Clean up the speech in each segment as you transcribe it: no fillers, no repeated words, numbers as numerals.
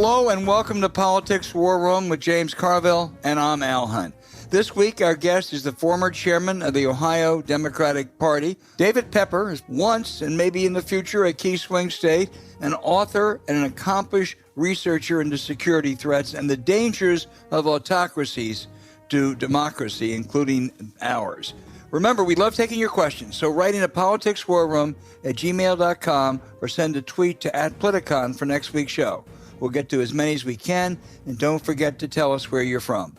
Hello and welcome to Politics War Room with James Carville, and I'm Al Hunt. This week, our guest is the former chairman of the Ohio Democratic Party. David Pepper is once, and maybe in the future, a key swing state, an author and an accomplished researcher into security threats and the dangers of autocracies to democracy, including ours. Remember, we love taking your questions, so write in at politicswarroom@gmail.com or send a tweet to @Politicon for next week's show. We'll get to as many as we can, and don't forget to tell us where you're from.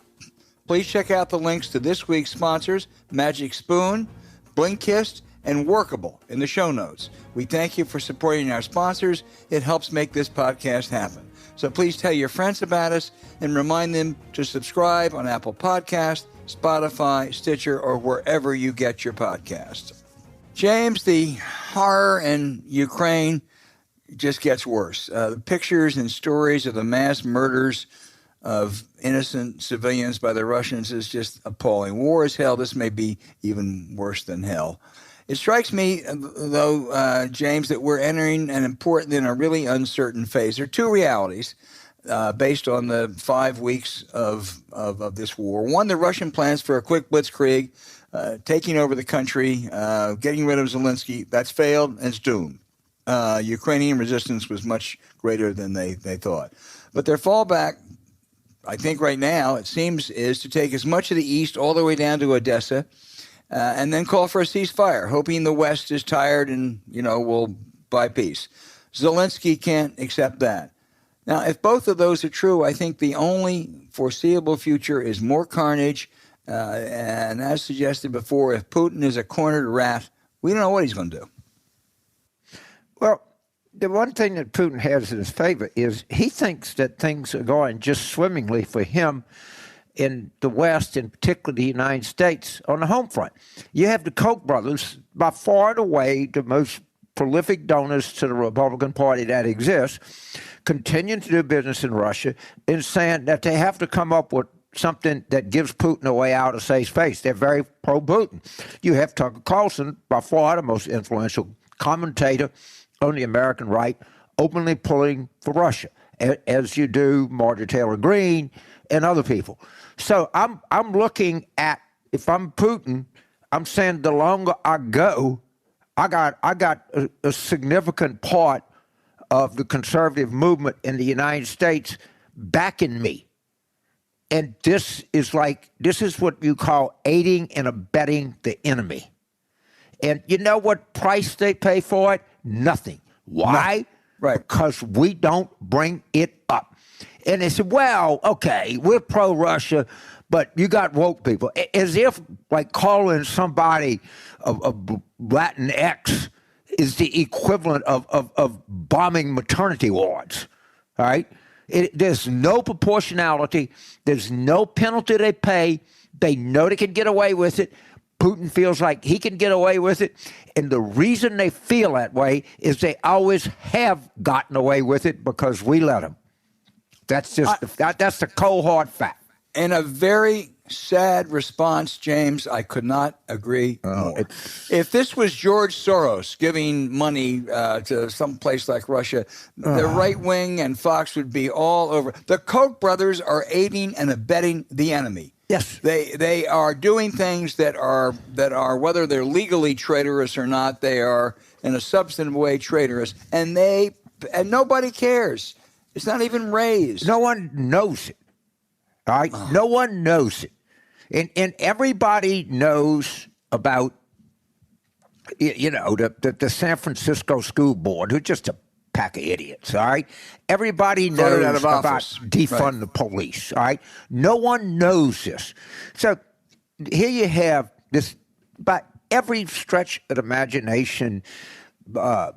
Please check out the links to this week's sponsors, Magic Spoon, Blinkist, and Workable in the show notes. We thank you for supporting our sponsors. It helps make this podcast happen. So please tell your friends about us and remind them to subscribe on Apple Podcasts, Spotify, Stitcher, or wherever you get your podcasts. James, the horror in Ukraine just gets worse. The pictures and stories of the mass murders of innocent civilians by the Russians is just appalling. War is hell. This may be even worse than hell. It strikes me, though, James, that we're entering an important and a really uncertain phase. There are two realities based on the 5 weeks of this war. One, the Russian plans for a quick blitzkrieg, taking over the country, getting rid of Zelensky. That's failed and it's doomed. Ukrainian resistance was much greater than they thought. But their fallback, I think right now, it seems, is to take as much of the east all the way down to Odessa and then call for a ceasefire, hoping the West is tired and, will buy peace. Zelensky can't accept that. Now, if both of those are true, I think the only foreseeable future is more carnage. And as suggested before, if Putin is a cornered rat, we don't know what he's going to do. Well, the one thing that Putin has in his favor is he thinks that things are going just swimmingly for him in the West, and particularly the United States, on the home front. You have the Koch brothers, by far and away the most prolific donors to the Republican Party that exists, continuing to do business in Russia and saying that they have to come up with something that gives Putin a way out of safe space. They're very pro-Putin. You have Tucker Carlson, by far the most influential commentator on the American right, openly pulling for Russia, as you do Marjorie Taylor Greene and other people. So I'm looking at, if I'm Putin, I'm saying the longer I go, I got a significant part of the conservative movement in the United States backing me. And this is what you call aiding and abetting the enemy. And you know what price they pay for it? Nothing. Why? Right. Because we don't bring it up. And they said, well, okay, we're pro-Russia, but you got woke people. As if, calling somebody a Latinx is the equivalent of bombing maternity wards, all right? There's no proportionality. There's no penalty they pay. They know they can get away with it. Putin feels like he can get away with it. And the reason they feel that way is they always have gotten away with it because we let them. That's just that's the cold hard fact. And a very sad response, James. I could not agree more. If this was George Soros giving money to some place like Russia, the right wing and Fox would be all over. The Koch brothers are aiding and abetting the enemy. Yes, they are doing things that are whether they're legally traitorous or not, they are in a substantive way traitorous, and nobody cares. It's not even raised. No one knows it. All right, no one knows it, and everybody knows about the San Francisco school board, who's just a pack of idiots, all right? Everybody knows about defund the police, all right? No one knows this. So here you have this, by every stretch of imagination, the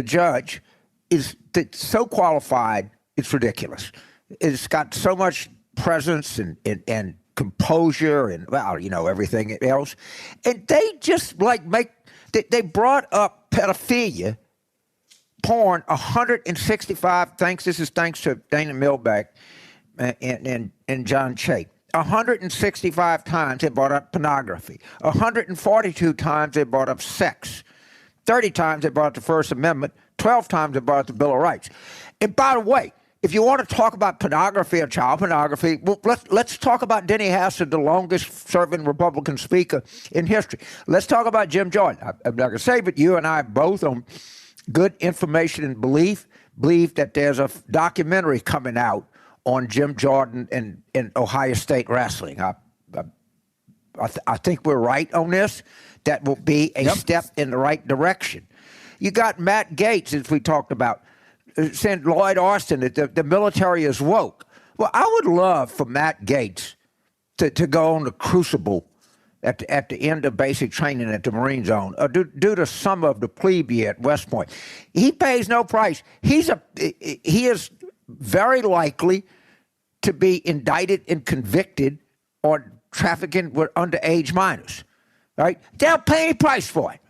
judge is so qualified, it's ridiculous. It's got so much presence and composure and, everything else. And they just, they brought up pedophilia, porn 165, thanks to Dana Milbeck and John Chait. 165 times they brought up pornography. 142 times they brought up sex. 30 times they brought up the First Amendment. 12 times they brought up the Bill of Rights. And by the way, if you want to talk about pornography or child pornography, well, let's talk about Denny Hassett, the longest-serving Republican speaker in history. Let's talk about Jim Jordan. I'm not going to say, but you and I both, on good information and believe that there's a documentary coming out on Jim Jordan and Ohio State wrestling. I think we're right on this. That will be a step in the right direction. You got Matt Gaetz, as we talked about, saying Lloyd Austin that the military is woke. Well, I would love for Matt Gaetz to go on the crucible at the end of basic training at the Marine Zone, or do the summer of the plebe at West Point. He pays no price. He is very likely to be indicted and convicted on trafficking with underage minors. Right? They don't pay any price for it.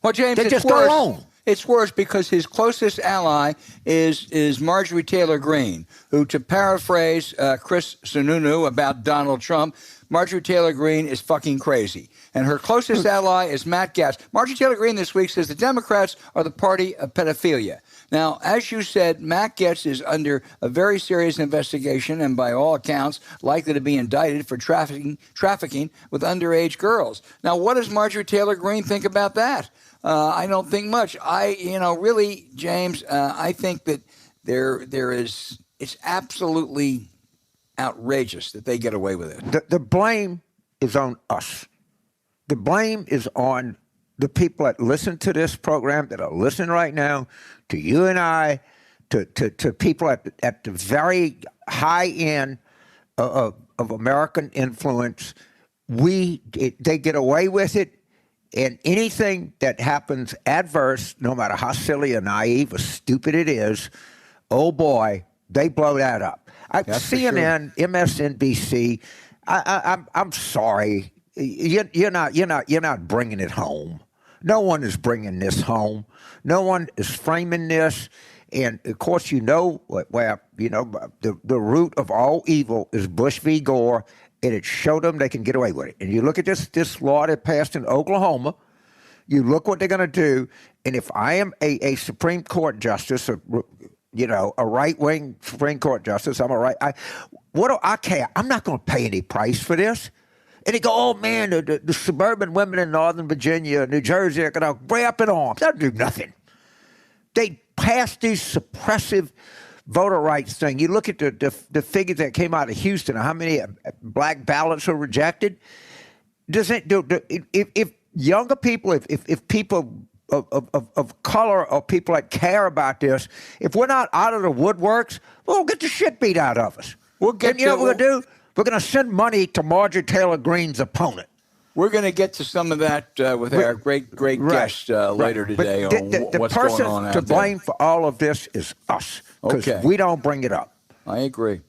Well, James, they just go on. It's worse because his closest ally is Marjorie Taylor Greene, who, to paraphrase Chris Sununu about Donald Trump, Marjorie Taylor Greene is fucking crazy. And her closest ally is Matt Gaetz. Marjorie Taylor Greene this week says the Democrats are the party of pedophilia. Now, as you said, Matt Gaetz is under a very serious investigation and, by all accounts, likely to be indicted for trafficking with underage girls. Now, what does Marjorie Taylor Greene think about that? I don't think much. Really, James, I think that it's absolutely outrageous that they get away with it. The blame is on us. The blame is on the people that listen to this program, that are listening right now, to you and I, to people at the very high end of American influence. They get away with it. And anything that happens adverse, no matter how silly or naive or stupid it is, oh boy, they blow that up. CNN, sure. MSNBC, I'm sorry, you're not bringing it home. No one is bringing this home. No one is framing this. And of course, the root of all evil is Bush v. Gore. And it showed them they can get away with it. And you look at this law that passed in Oklahoma, you look what they're going to do. And if I am a Supreme Court justice, or, a right-wing Supreme Court justice, what do I care? I'm not going to pay any price for this. And they go, oh, man, the suburban women in Northern Virginia, New Jersey are going to break up in arms. They'll do nothing. They passed these suppressive voter rights thing. You look at the figures that came out of Houston, how many black ballots are rejected. If younger people, if people of color or people that care about this, if we're not out of the woodworks, we'll get the shit beat out of us. You know what we're going to do? We're going to send money to Marjorie Taylor Greene's opponent. We're going to get to some of that with our great guest later today on what's going on out there. The person to blame for all of this is us, because we don't bring it up. I agree.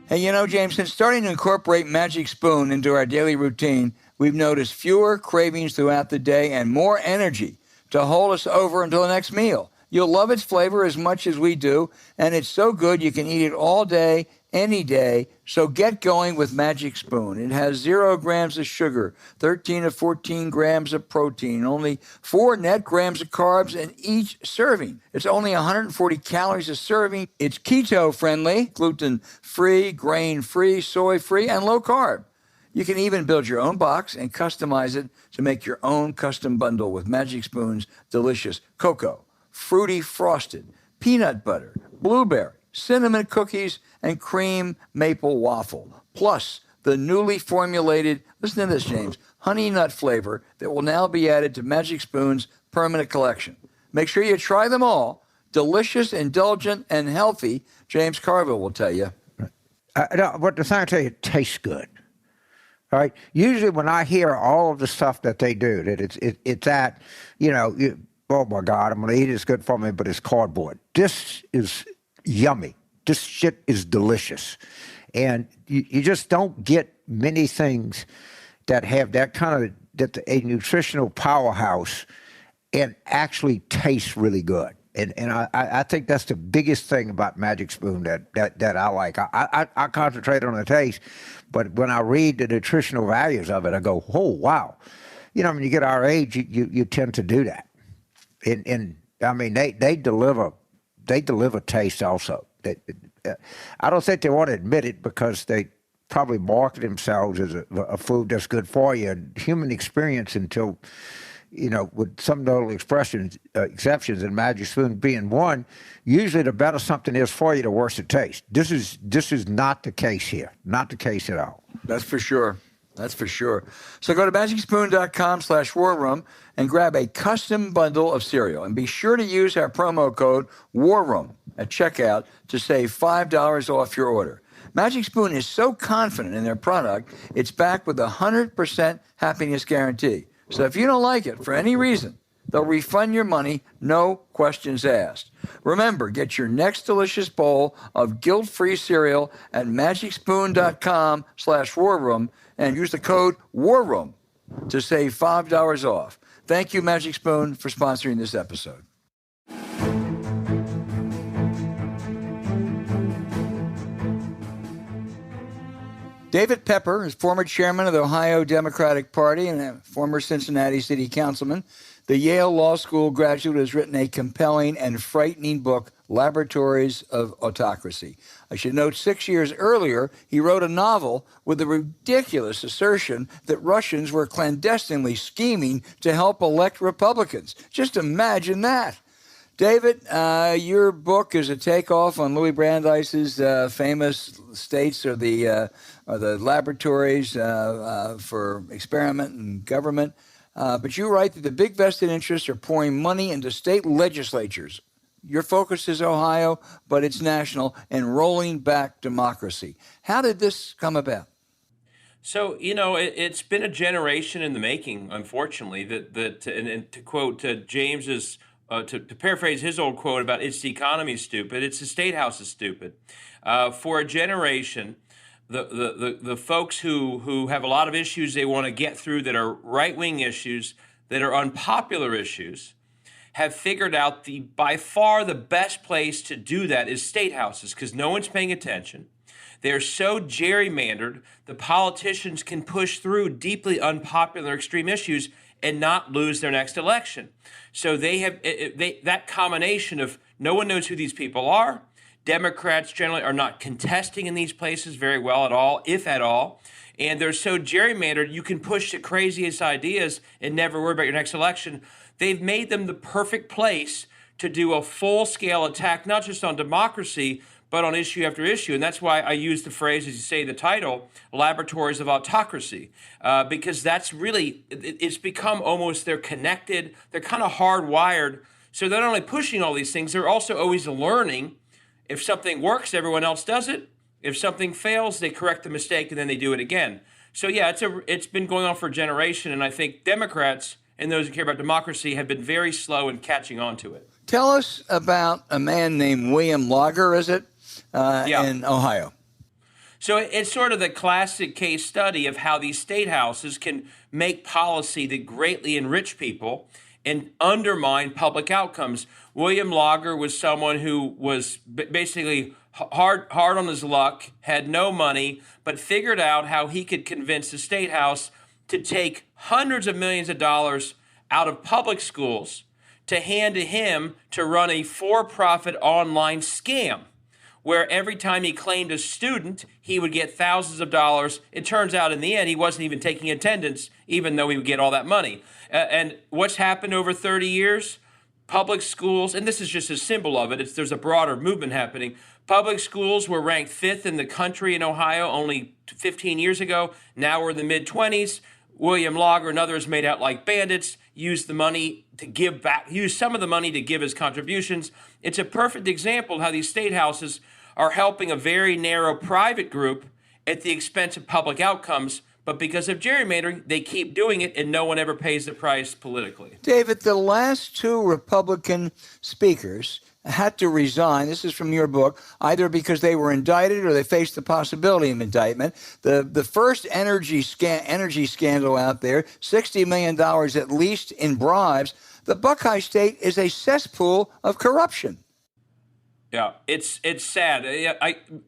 Hey, James, since starting to incorporate Magic Spoon into our daily routine, we've noticed fewer cravings throughout the day and more energy to hold us over until the next meal. You'll love its flavor as much as we do, and it's so good you can eat it all day, any day. So get going with Magic Spoon. It has 0 grams of sugar, 13 to 14 grams of protein, only 4 net grams of carbs in each serving. It's only 140 calories a serving. It's keto-friendly, gluten-free, grain-free, soy-free, and low-carb. You can even build your own box and customize it to make your own custom bundle with Magic Spoon's delicious cocoa, fruity frosted, peanut butter, blueberry, cinnamon cookies, and cream maple waffle. Plus, the newly formulated, listen to this, James, honey nut flavor that will now be added to Magic Spoon's permanent collection. Make sure you try them all. Delicious, indulgent, and healthy, James Carville will tell you. What the thing I tell you, it tastes good. All right. Usually when I hear all of the stuff that they do, that it's that, oh my God, I'm going to eat it, it's good for me, but it's cardboard. This is yummy. This shit is delicious. And you just don't get many things that have that kind of, a nutritional powerhouse and actually taste really good. And I think that's the biggest thing about Magic Spoon that I like. I concentrate on the taste, but when I read the nutritional values of it, I go, oh, wow. When you get our age, you tend to do that. And I mean, they deliver taste also. I don't think they want to admit it because they probably market themselves as a food that's good for you. And human experience until, with some notable exceptions, and Magic Spoon being one, usually the better something is for you, the worse it tastes. This is not the case here. Not the case at all. That's for sure. That's for sure. So go to magicspoon.com/war room and grab a custom bundle of cereal. And be sure to use our promo code War Room at checkout to save $5 off your order. Magic Spoon is so confident in their product, it's backed with a 100% happiness guarantee. So if you don't like it for any reason, they'll refund your money, no questions asked. Remember, get your next delicious bowl of guilt-free cereal at magicspoon.com/war room and use the code War Room to save $5 off. Thank you, Magic Spoon, for sponsoring this episode. David Pepper is former chairman of the Ohio Democratic Party and a former Cincinnati city councilman. The Yale Law School graduate has written a compelling and frightening book, Laboratories of Autocracy. I should note 6 years earlier, he wrote a novel with the ridiculous assertion that Russians were clandestinely scheming to help elect Republicans. Just imagine that. David, your book is a takeoff on Louis Brandeis's famous states or the laboratories for experiment and government. But you write that the big vested interests are pouring money into state legislatures. Your focus is Ohio, but it's national, and rolling back democracy. How did this come about? So, it's been a generation in the making, unfortunately, and to quote James's, to paraphrase his old quote about it's the economy stupid, it's the state house is stupid. For a generation, the folks who have a lot of issues they want to get through that are right-wing issues, that are unpopular issues, have figured out by far the best place to do that is state houses because no one's paying attention. They're so gerrymandered, the politicians can push through deeply unpopular extreme issues and not lose their next election. So they have that combination of no one knows who these people are. Democrats generally are not contesting in these places very well at all, if at all. And they're so gerrymandered, you can push the craziest ideas and never worry about your next election. They've made them the perfect place to do a full-scale attack, not just on democracy, but on issue after issue. And that's why I use the phrase, as you say, the title, Laboratories of Autocracy, because that's really, it's become almost, they're connected, they're kind of hardwired. So they're not only pushing all these things, they're also always learning. If something works, everyone else does it. If something fails, they correct the mistake and then they do it again. So yeah, it's been going on for a generation, and I think Democrats and those who care about democracy have been very slow in catching on to it. Tell us about a man named William Lager, is it, in Ohio? So it's sort of the classic case study of how these state houses can make policy that greatly enrich people and undermine public outcomes. William Lager was someone who was basically hard on his luck, had no money, but figured out how he could convince the state house to take hundreds of millions of dollars out of public schools to hand to him to run a for-profit online scam where every time he claimed a student, he would get thousands of dollars. It turns out in the end, he wasn't even taking attendance, even though he would get all that money. And what's happened over 30 years? Public schools, and this is just a symbol of it, there's a broader movement happening. Public schools were ranked 5th in the country in Ohio only 15 years ago. Now we're in the mid-20s. William Lager and others made out like bandits, used the money to give back, used some of the money to give as contributions. It's a perfect example of how these state houses are helping a very narrow private group at the expense of public outcomes, but because of gerrymandering, they keep doing it, and no one ever pays the price politically. David, the last two Republican speakers had to resign. This is from your book, either because they were indicted or they faced the possibility of indictment. The first energy scandal out there, $60 million at least in bribes. The Buckeye State is a cesspool of corruption. Yeah, it's sad.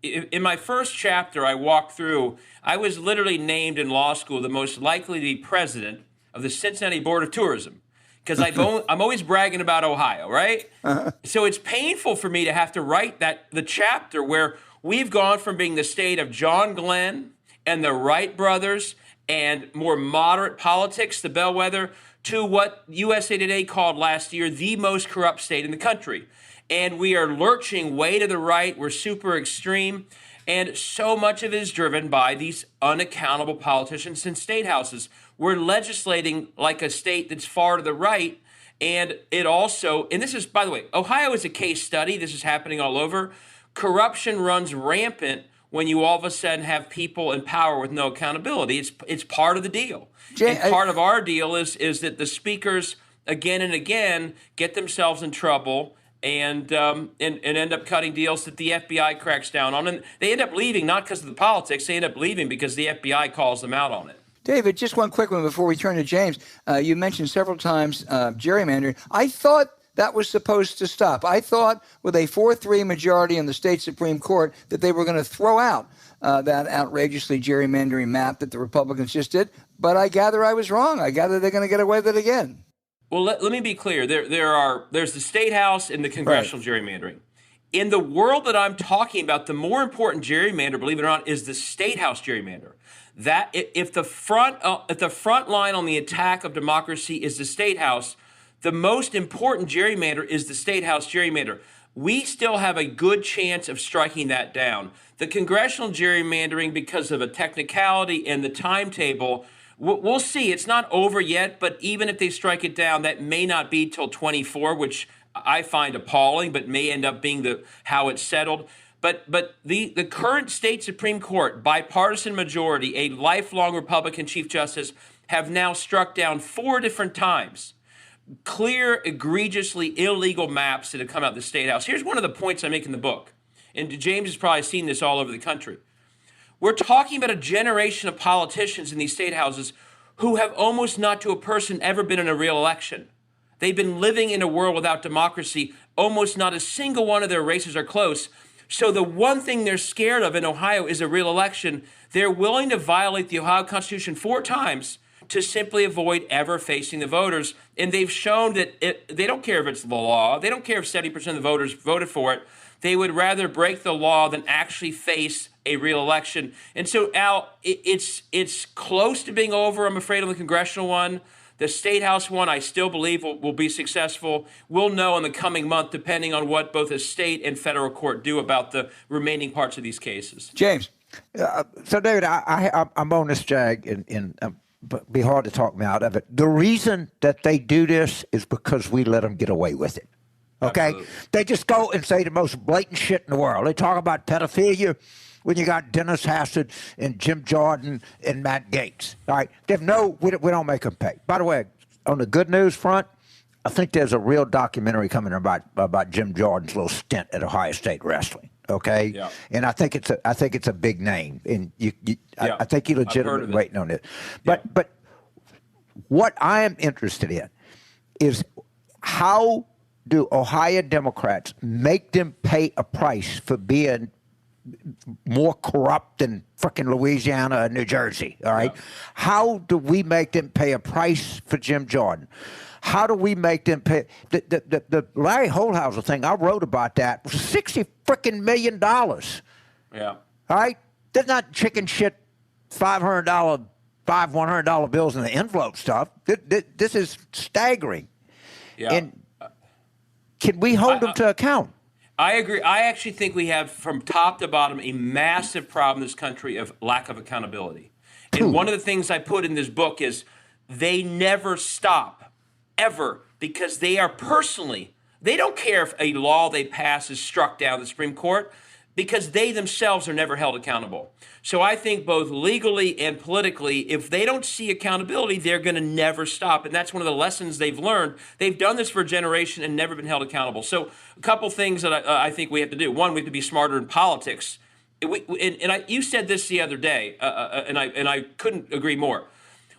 In my first chapter, I walked through. I was literally named in law school the most likely to be president of the Cincinnati Board of Tourism because I'm always bragging about Ohio, right? So it's painful for me to have to write the chapter where we've gone from being the state of John Glenn and the Wright brothers and more moderate politics, the bellwether, to what USA Today called last year the most corrupt state in the country. And we are lurching way to the right. We're super extreme. And so much of it is driven by these unaccountable politicians in state houses. We're legislating like a state that's far to the right. And it also, and this is, by the way, Ohio is a case study. This is happening all over. Corruption runs rampant when you all of a sudden have people in power with no accountability. It's part of the deal. And part of our deal is that the speakers again and again get themselves in trouble and end up cutting deals that the FBI cracks down on. And they end up leaving not because of the politics. They end up leaving because the FBI calls them out on it. David, just one quick one before we turn to James. You mentioned several times gerrymandering. I thought that was supposed to stop. I thought with a 4-3 majority in the state Supreme Court that they were going to throw out that outrageously gerrymandering map that the Republicans just did. But I gather I was wrong. I gather they're going to get away with it again. Well, let me be clear. There's the state house and the congressional gerrymandering. In the world that I'm talking about, the more important gerrymander, believe it or not, is the state house gerrymander. That if the front line on the attack of democracy is the state house, the most important gerrymander is the state house gerrymander. We still have a good chance of striking that down. The congressional gerrymandering, because of a technicality and the timetable, we'll see. It's not over yet, but even if they strike it down, that may not be till 24, which I find appalling, but may end up being how it's settled. But the current state Supreme Court, bipartisan majority, a lifelong Republican Chief Justice, have now struck down 4 different times clear, egregiously illegal maps that have come out of the State House. Here's one of the points I make in the book, and James has probably seen this all over the country. We're talking about a generation of politicians in these state houses who have almost not to a person ever been in a real election. They've been living in a world without democracy. Almost not a single one of their races are close. So the one thing they're scared of in Ohio is a real election. They're willing to violate the Ohio Constitution 4 times to simply avoid ever facing the voters. And they've shown that they don't care if it's the law. They don't care if 70% of the voters voted for it. They would rather break the law than actually face a real election. And so, Al, it's close to being over, I'm afraid, on the congressional one. The State House one, I still believe, will be successful. We'll know in the coming month, depending on what both the state and federal court do about the remaining parts of these cases. James. So, David, I'm on this jag, and but be hard to talk me out of it. The reason that they do this is because we let them get away with it. Okay? Absolutely. They just go and say the most blatant shit in the world. They talk about pedophilia when you got Dennis Hassett and Jim Jordan and Matt Gaetz. All right? We don't make them pay. By the way, on the good news front, I think there's a real documentary coming about Jim Jordan's little stint at Ohio State Wrestling. Okay, yeah. And I think it's a big name, and I think you're legitimately waiting on it. But what I am interested in is how do Ohio Democrats make them pay a price for being more corrupt than frickin' Louisiana and New Jersey? All right, yeah. How do we make them pay a price for Jim Jordan? How do we make them pay? The Larry Holthauser thing, I wrote about that, was $60 frickin' million. Yeah. All right? That's not chicken shit $500, $100 bills in the envelope stuff. This is staggering. Yeah. And can we hold them to account? I agree. I actually think we have, from top to bottom, a massive problem in this country of lack of accountability. And one of the things I put in this book is they never stop. Ever, because they are personally, they don't care if a law they pass is struck down in the Supreme Court. because they themselves are never held accountable. So I think both legally and politically, if they don't see accountability, they're going to never stop. And that's one of the lessons they've learned. They've done this for a generation and never been held accountable. So a couple things that I think we have to do. One, we have to be smarter in politics. You said this the other day, and I couldn't agree more.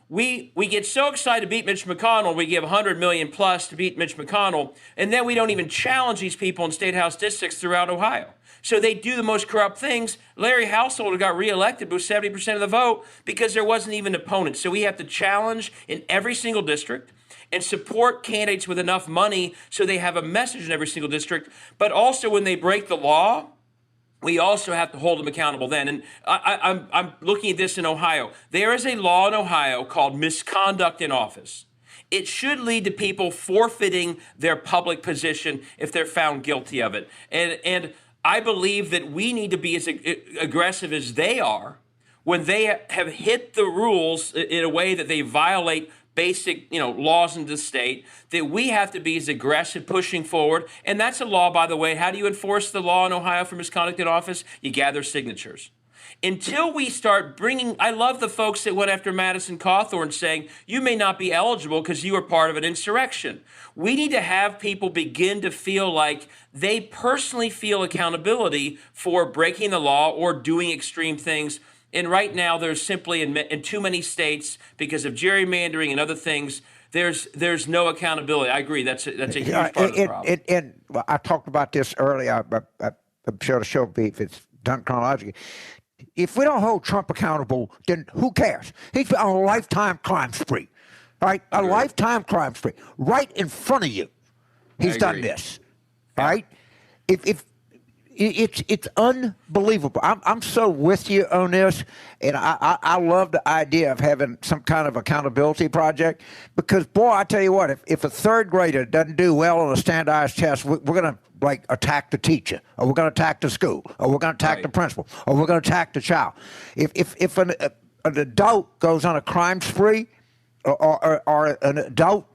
We get so excited to beat Mitch McConnell, we give $100 million plus to beat Mitch McConnell, and then we don't even challenge these people in state house districts throughout Ohio. So they do the most corrupt things. Larry Householder got reelected with 70% of the vote because there wasn't even an opponent. So we have to challenge in every single district and support candidates with enough money so they have a message in every single district. But also when they break the law, we also have to hold them accountable then. And I'm looking at this in Ohio. There is a law in Ohio called misconduct in office. It should lead to people forfeiting their public position if they're found guilty of it. And I believe that we need to be as aggressive as they are when they have hit the rules in a way that they violate basic, laws in the state, that we have to be as aggressive pushing forward. And that's a law, by the way. How do you enforce the law in Ohio for misconduct in office? You gather signatures. Until we start bringing, I love the folks that went after Madison Cawthorn saying, you may not be eligible because you were part of an insurrection. We need to have people begin to feel like they personally feel accountability for breaking the law or doing extreme things. And right now, there's simply in too many states, because of gerrymandering and other things, there's no accountability. I agree. That's a huge part of the problem. And I talked about this earlier. I'm sure the show will be, if it's done chronologically. If we don't hold Trump accountable, then who cares? He's been on a lifetime crime spree, right? A lifetime crime spree right in front of you. He's done this, right? If it's unbelievable. I'm so with you on this, and I love the idea of having some kind of accountability project, because, boy, I tell you what, if a third grader doesn't do well on a standardized test, we're going to attack the teacher, or we're going to attack the school, or we're going to attack the principal, or we're going to attack the child. If an adult goes on a crime spree, or an adult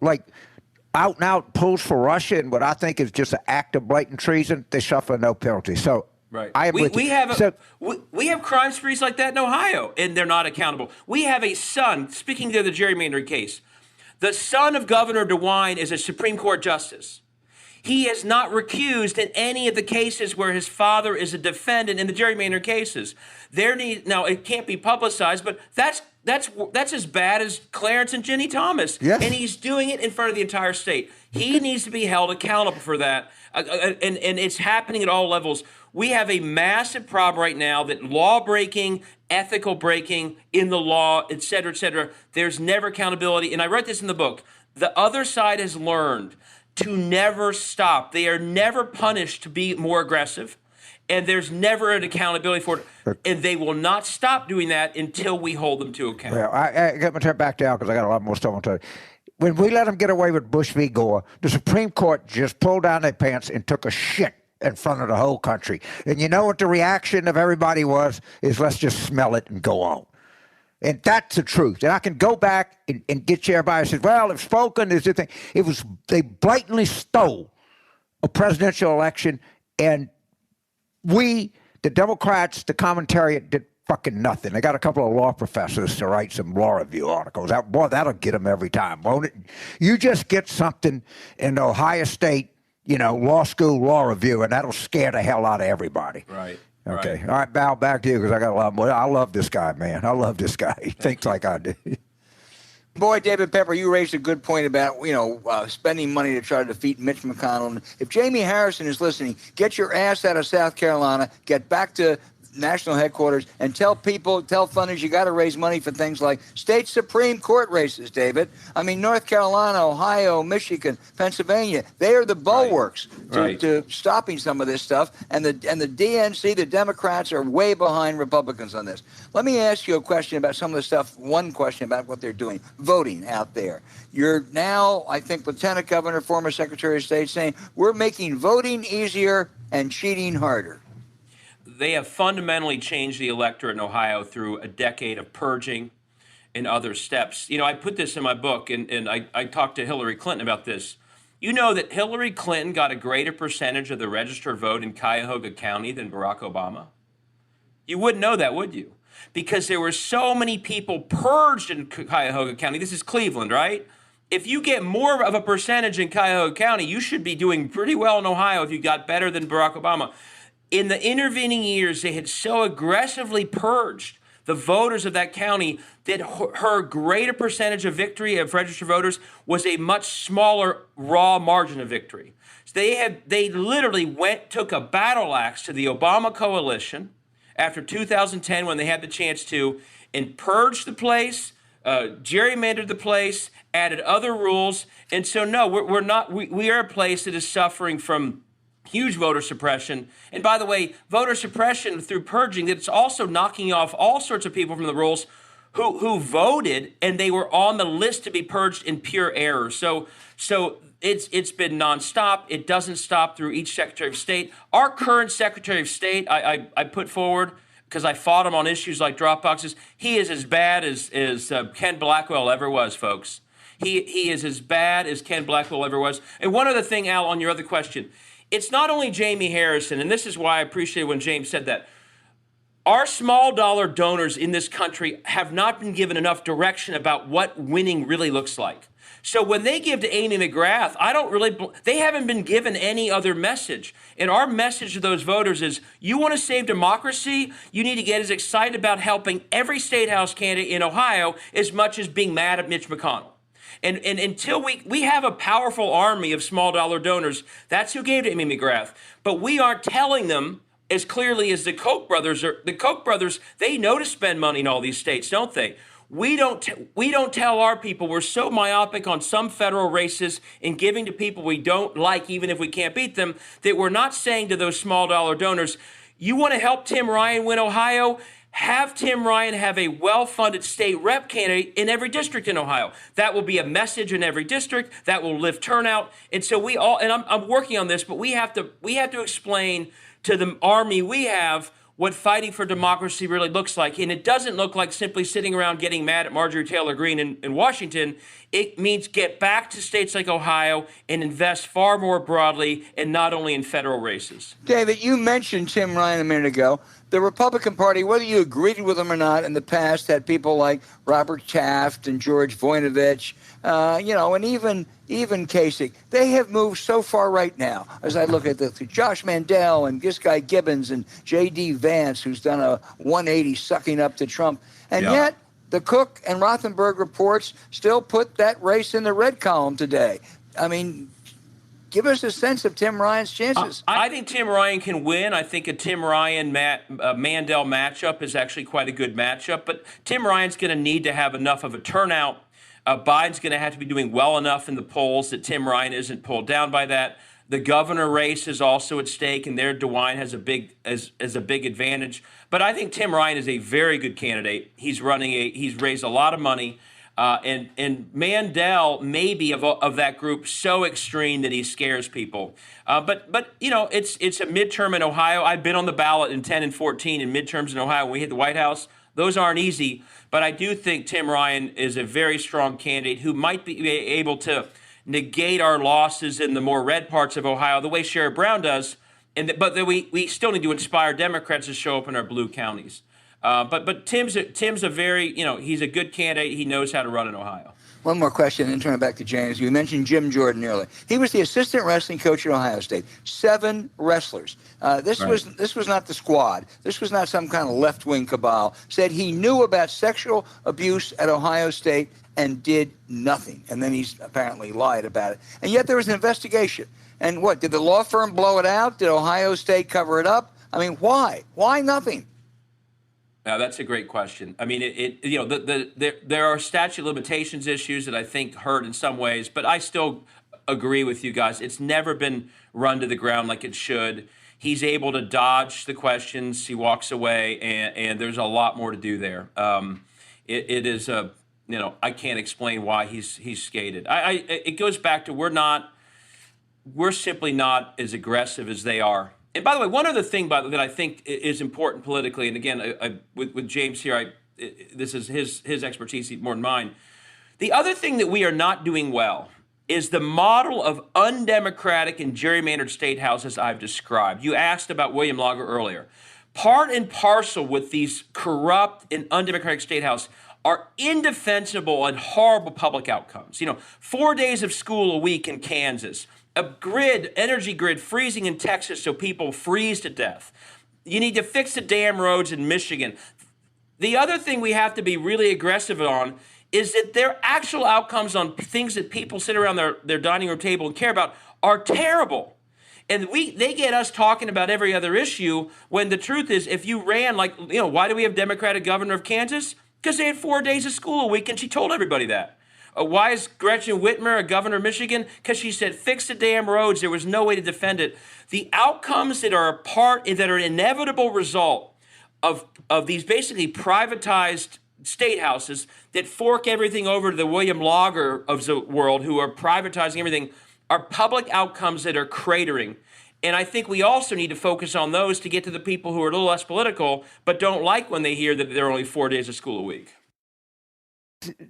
out and out pulls for Russia and what I think is just an act of blatant treason, they suffer no penalty. So I am we have crime sprees like that in Ohio, and they're not accountable. We have a son, speaking to the gerrymandering case, the son of Governor DeWine is a Supreme Court justice. He is not recused in any of the cases where his father is a defendant in the gerrymander cases. Now, it can't be publicized, but that's as bad as Clarence and Ginny Thomas. Yes. And he's doing it in front of the entire state. He needs to be held accountable for that. And it's happening at all levels. We have a massive problem right now that law breaking, ethical breaking in the law, et cetera, there's never accountability. And I wrote this in the book. The other side has learned to never stop. They are never punished to be more aggressive, and there's never an accountability for it, and they will not stop doing that until we hold them to account. Well, I got my turn back down because I got a lot more stuff on to. When we let them get away with Bush v. Gore, the Supreme Court just pulled down their pants and took a shit in front of the whole country. And you know what the reaction of everybody was? Is let's just smell it and go on. And that's the truth. And I can go back and get you everybody who says, well, if spoken is the thing. They blatantly stole a presidential election, and we, the Democrats, the commentariat, did fucking nothing. They got a couple of law professors to write some law review articles. That'll get them every time, won't it? You just get something in the Ohio State, law school law review, and that'll scare the hell out of everybody. Right. Okay. Right. All right, Val, back to you because I got a lot more. I love this guy, man. I love this guy. He thinks like I do. Boy, David Pepper, you raised a good point about, spending money to try to defeat Mitch McConnell. If Jamie Harrison is listening, get your ass out of South Carolina, get back to national headquarters, and tell funders you got to raise money for things like state Supreme Court races, David. I mean, North Carolina, Ohio, Michigan, Pennsylvania, they are the bulwarks to stopping some of this stuff. And the DNC, the Democrats, are way behind Republicans on this. Let me ask you a question about some of the stuff, one question about what they're doing, voting out there. You're now, I think, Lieutenant Governor, former Secretary of State, saying we're making voting easier and cheating harder. They have fundamentally changed the electorate in Ohio through a decade of purging and other steps. I put this in my book, and I talked to Hillary Clinton about this. You know that Hillary Clinton got a greater percentage of the registered vote in Cuyahoga County than Barack Obama? You wouldn't know that, would you? Because there were so many people purged in Cuyahoga County. This is Cleveland, right? If you get more of a percentage in Cuyahoga County, you should be doing pretty well in Ohio if you got better than Barack Obama. In the intervening years, they had so aggressively purged the voters of that county that her greater percentage of victory of registered voters was a much smaller raw margin of victory. So they literally took a battle axe to the Obama coalition after 2010 when they had the chance to, and purged the place, gerrymandered the place, added other rules. And so, no, we are a place that is suffering from huge voter suppression. And by the way, voter suppression through purging, that it's also knocking off all sorts of people from the rolls who voted and they were on the list to be purged in pure error. So it's been nonstop. It doesn't stop through each Secretary of State. Our current Secretary of State, I put forward, because I fought him on issues like drop boxes, he is as bad as Ken Blackwell ever was, folks. He is as bad as Ken Blackwell ever was. And one other thing, Al, on your other question, it's not only Jamie Harrison, and this is why I appreciate when James said that. Our small dollar donors in this country have not been given enough direction about what winning really looks like. So when they give to Amy McGrath, they haven't been given any other message. And our message to those voters is, you want to save democracy, you need to get as excited about helping every state house candidate in Ohio as much as being mad at Mitch McConnell. And until we have a powerful army of small dollar donors, that's who gave to Amy McGrath. But we aren't telling them as clearly as the Koch brothers are. The Koch brothers, they know to spend money in all these states, don't they? We don't tell our people. We're so myopic on some federal races and giving to people we don't like, even if we can't beat them, that we're not saying to those small dollar donors, you want to help Tim Ryan win Ohio? Have Tim Ryan have a well-funded state rep candidate in every district in Ohio. That will be a message in every district. That will lift turnout. And so I'm working on this, but we have to explain to the army we have what fighting for democracy really looks like. And it doesn't look like simply sitting around getting mad at Marjorie Taylor Greene in Washington. It means get back to states like Ohio and invest far more broadly and not only in federal races. David, you mentioned Tim Ryan a minute ago. The Republican Party, whether you agreed with them or not, in the past had people like Robert Taft and George Voinovich, and even Kasich. They have moved so far right now. As I look at Josh Mandel and this guy Gibbons and J.D. Vance, who's done a 180 sucking up to Trump. And yet the Cook and Rothenberg reports still put that race in the red column today. I mean, give us a sense of Tim Ryan's chances. I think Tim Ryan can win. I think a Tim Ryan Mandel matchup is actually quite a good matchup. But Tim Ryan's going to need to have enough of a turnout. Biden's going to have to be doing well enough in the polls that Tim Ryan isn't pulled down by that. The governor race is also at stake, and there DeWine has a big advantage. But I think Tim Ryan is a very good candidate. He's raised a lot of money. And Mandel may be of that group so extreme that he scares people. But it's a midterm in Ohio. I've been on the ballot in 10 and 14 in midterms in Ohio when we hit the White House. Those aren't easy, but I do think Tim Ryan is a very strong candidate who might be able to negate our losses in the more red parts of Ohio the way Sherrod Brown does. But we still need to inspire Democrats to show up in our blue counties. But Tim's a very, he's a good candidate. He knows how to run in Ohio. One more question, and turn it back to James. You mentioned Jim Jordan earlier. He was the assistant wrestling coach at Ohio State. 7 wrestlers. This was not the squad. This was not some kind of left-wing cabal. Said he knew about sexual abuse at Ohio State and did nothing. And then he's apparently lied about it. And yet there was an investigation. And what, did the law firm blow it out? Did Ohio State cover it up? I mean, why? Why nothing? Now, that's a great question. I mean, there are statute of limitations issues that I think hurt in some ways, but I still agree with you guys. It's never been run to the ground like it should. He's able to dodge the questions. He walks away, and there's a lot more to do there. It is I can't explain why he's skated. It goes back to we're simply not as aggressive as they are. And by the way, one other thing that I think is important politically, and again, with James here, this is his expertise more than mine. The other thing that we are not doing well is the model of undemocratic and gerrymandered state houses I've described. You asked about William Lager earlier. Part and parcel with these corrupt and undemocratic state houses are indefensible and horrible public outcomes. 4 days of school a week in Kansas, a energy grid freezing in Texas so people freeze to death. You need to fix the damn roads in Michigan. The other thing we have to be really aggressive on is that their actual outcomes on things that people sit around their dining room table and care about are terrible. And they get us talking about every other issue when the truth is, if you ran why do we have Democratic governor of Kansas? Because they had 4 days of school a week and she told everybody that. Why is Gretchen Whitmer a governor of Michigan? Because she said, fix the damn roads. There was no way to defend it. The outcomes that are an inevitable result of these basically privatized state houses that fork everything over to the William Lager of the world, who are privatizing everything, are public outcomes that are cratering. And I think we also need to focus on those to get to the people who are a little less political, but don't like when they hear that there are only 4 days of school a week.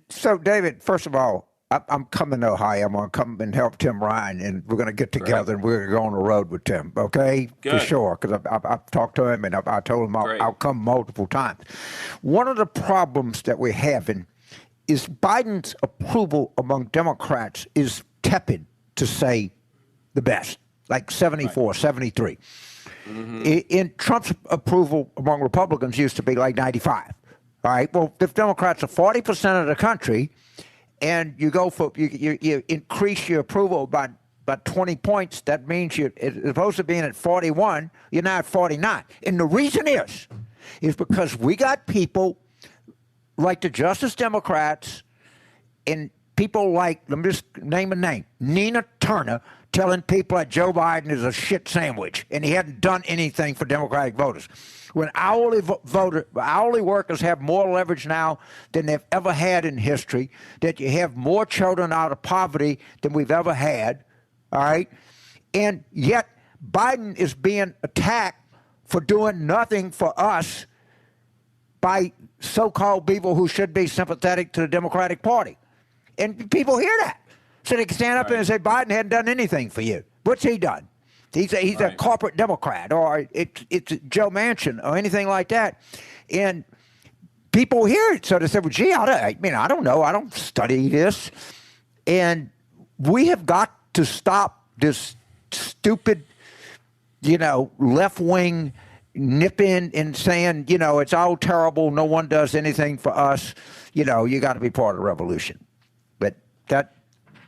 So, David, first of all, I'm coming to Ohio. I'm going to come and help Tim Ryan, and we're going to get together and we're going to go on the road with Tim, okay? Good. For sure, because I've talked to him and I told him I'll come multiple times. One of the problems that we're having is Biden's approval among Democrats is tepid, to say the best, like 74, 73. Mm-hmm. In Trump's approval among Republicans used to be like 95. All right, well, if Democrats are 40% of the country, and you go for you increase your approval by 20 points, that means you're opposed to being at 41, you're now at 49. And the reason is because we got people like the Justice Democrats and people like, let me just name a name, Nina Turner, telling people that Joe Biden is a shit sandwich and he hadn't done anything for Democratic voters. When hourly workers have more leverage now than they've ever had in history, that you have more children out of poverty than we've ever had, all right? And yet Biden is being attacked for doing nothing for us by so-called people who should be sympathetic to the Democratic Party. And people hear that. So they can stand up and say, Biden hadn't done anything for you. What's he done? He's a corporate Democrat, or it's Joe Manchin, or anything like that. And people hear it. So they say, well, gee, I don't know. I don't study this. And we have got to stop this stupid, left-wing nipping and saying, it's all terrible. No one does anything for us. You got to be part of the revolution. But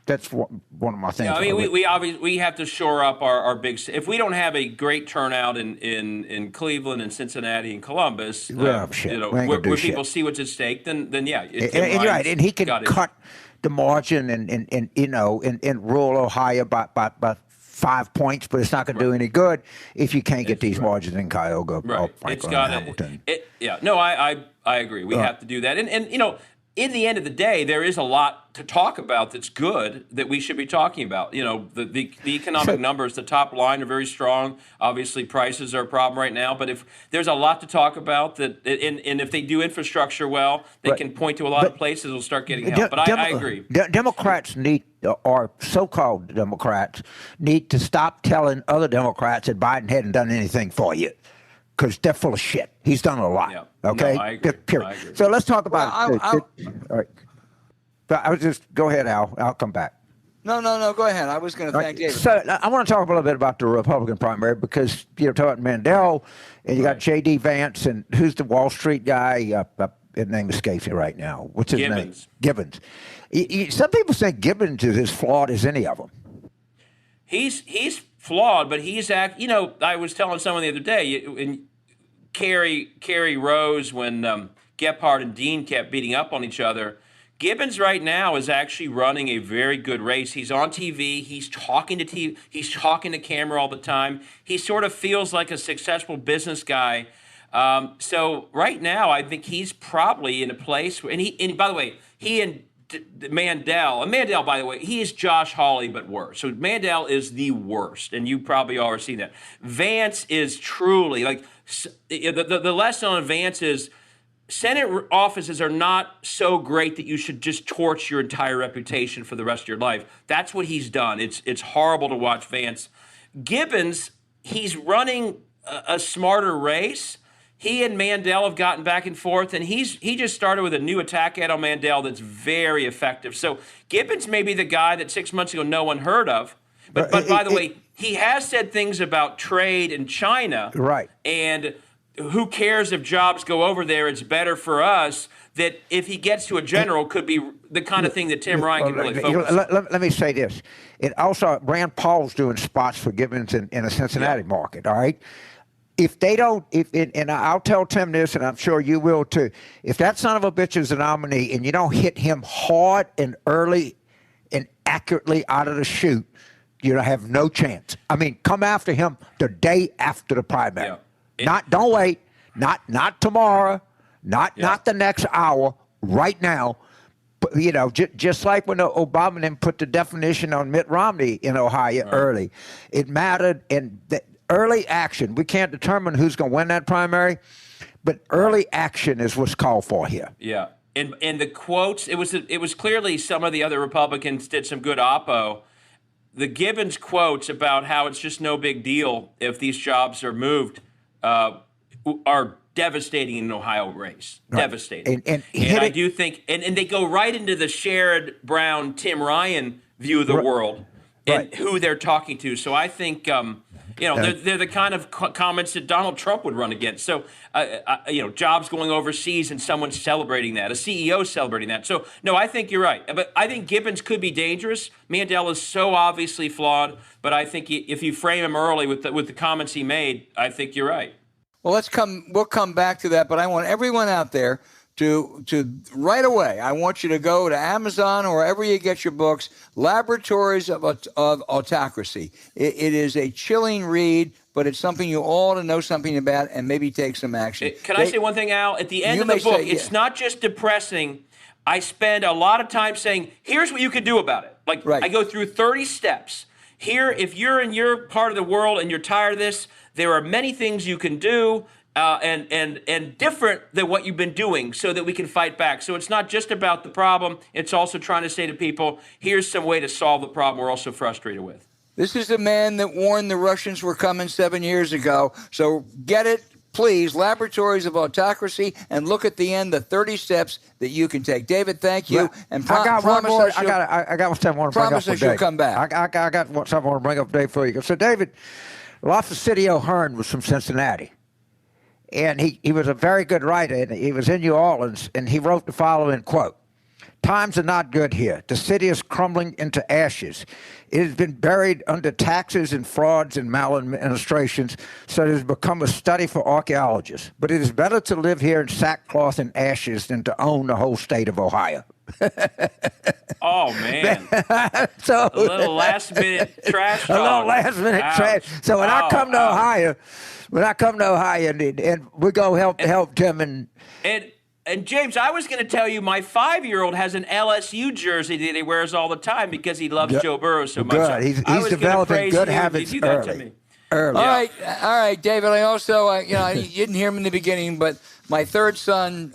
that's one of my things. Yeah, we obviously we have to shore up our big. If we don't have a great turnout in Cleveland and Cincinnati and Columbus, where people see what's at stake, then yeah. And you're right, and he can cut the margin in rural Ohio by 5 points, but it's not going to do any good if you can't get these margins in Cuyahoga or Franklin and Hamilton. I agree. We have to do that, and in the end of the day, there is a lot to talk about that's good that we should be talking about. The economic numbers, the top line are very strong. Obviously, prices are a problem right now. But if there's a lot to talk about, and if they do infrastructure well, they can point to a lot of places that will start getting help. But I agree. Democrats or so-called Democrats need to stop telling other Democrats that Biden hadn't done anything for you. Because they're full of shit. He's done a lot. Yeah. Okay? No, I agree. Period. I agree. So let's talk about all right. But I was just go ahead, Al. I'll come back. No. Go ahead. I was going to thank David. So I want to talk a little bit about the Republican primary because talking about Mandel and you got J.D. Vance and who's the Wall Street guy? His name escapes me right now. What's his name? Gibbons. Some people think Gibbons is as flawed as any of them. He's flawed, but he's I was telling someone the other day, and Kerry rose when Gephardt and Dean kept beating up on each other. Gibbons right now is actually running a very good race. He's on TV. He's talking to TV. He's talking to camera all the time. He sort of feels like a successful business guy. So right now, I think he's probably in a place where, and by the way, he and Mandel, by the way, he is Josh Hawley, but worse. So Mandel is the worst, and you probably already seen that. Vance is truly, the lesson on Vance is Senate offices are not so great that you should just torch your entire reputation for the rest of your life. That's what he's done. It's horrible to watch Vance. Gibbons, he's running a smarter race. He and Mandel have gotten back and forth, and he just started with a new attack ad on Mandel that's very effective. So Gibbons may be the guy that 6 months ago no one heard of. But by the way, he has said things about trade in China. Right. And who cares if jobs go over there? It's better for us. That if he gets to a general, could be the kind of thing that Tim Ryan can really focus on. Let me say this. It also, Rand Paul's doing spots for Gibbons in the Cincinnati market, all right? If they don't, and I'll tell Tim this, and I'm sure you will too, if that son of a bitch is the nominee and you don't hit him hard and early and accurately out of the chute, you have no chance. I mean, come after him the day after the primary. Yeah. Don't wait. Not tomorrow. Not the next hour. Right now. Just like when Obama then put the definition on Mitt Romney in Ohio early, it mattered. And the early action. We can't determine who's going to win that primary, but early action is what's called for here. Yeah. And the quotes. It was clearly some of the other Republicans did some good oppo. The Gibbons quotes about how it's just no big deal if these jobs are moved. Are devastating in an Ohio race. Right. Devastating. And I do think, and they go right into the Sherrod Brown, Tim Ryan view of the world and who they're talking to. So I think, they're the kind of comments that Donald Trump would run against. So, jobs going overseas and someone celebrating that, a CEO celebrating that. So, no, I think you're right. But I think Gibbons could be dangerous. Mandel is so obviously flawed. But I think if you frame him early with the comments he made, I think you're right. Well, we'll come back to that, but I want everyone out there to right away, I want you to go to Amazon or wherever you get your books, Laboratories of Autocracy. It is a chilling read, but it's something you all to know something about and maybe take some action. Can I say one thing, Al? At the end of the book, it's not just depressing. I spend a lot of time saying, here's what you can do about it. I go through 30 steps. Here, if you're in your part of the world and you're tired of this, there are many things you can do and different than what you've been doing so that we can fight back. So it's not just about the problem. It's also trying to say to people, here's some way to solve the problem we're also frustrated with. This is the man that warned the Russians were coming 7 years ago. So get it, please, Laboratories of Autocracy, and look at the end, the 30 steps that you can take. David, thank you. And I got one more. I got something I want to bring up. Promise us you'll come back. I got something I want to bring up, Dave, for you. So, David, Lafayette O'Hearn was from Cincinnati, and he was a very good writer, and he was in New Orleans, and he wrote the following quote: "Times are not good here. The city is crumbling into ashes. It has been buried under taxes and frauds and maladministrations, so it has become a study for archaeologists. But it is better to live here in sackcloth and ashes than to own the whole state of Ohio." Oh, man. So a little last-minute trash talk. A little last-minute trash. So when I come to Ohio, and we go help Tim And James, I was going to tell you, my 5-year-old has an LSU jersey that he wears all the time because he loves Joe Burrow so much. Good. He's developing good habits early. All right, David. I also, you didn't hear him in the beginning, but my third son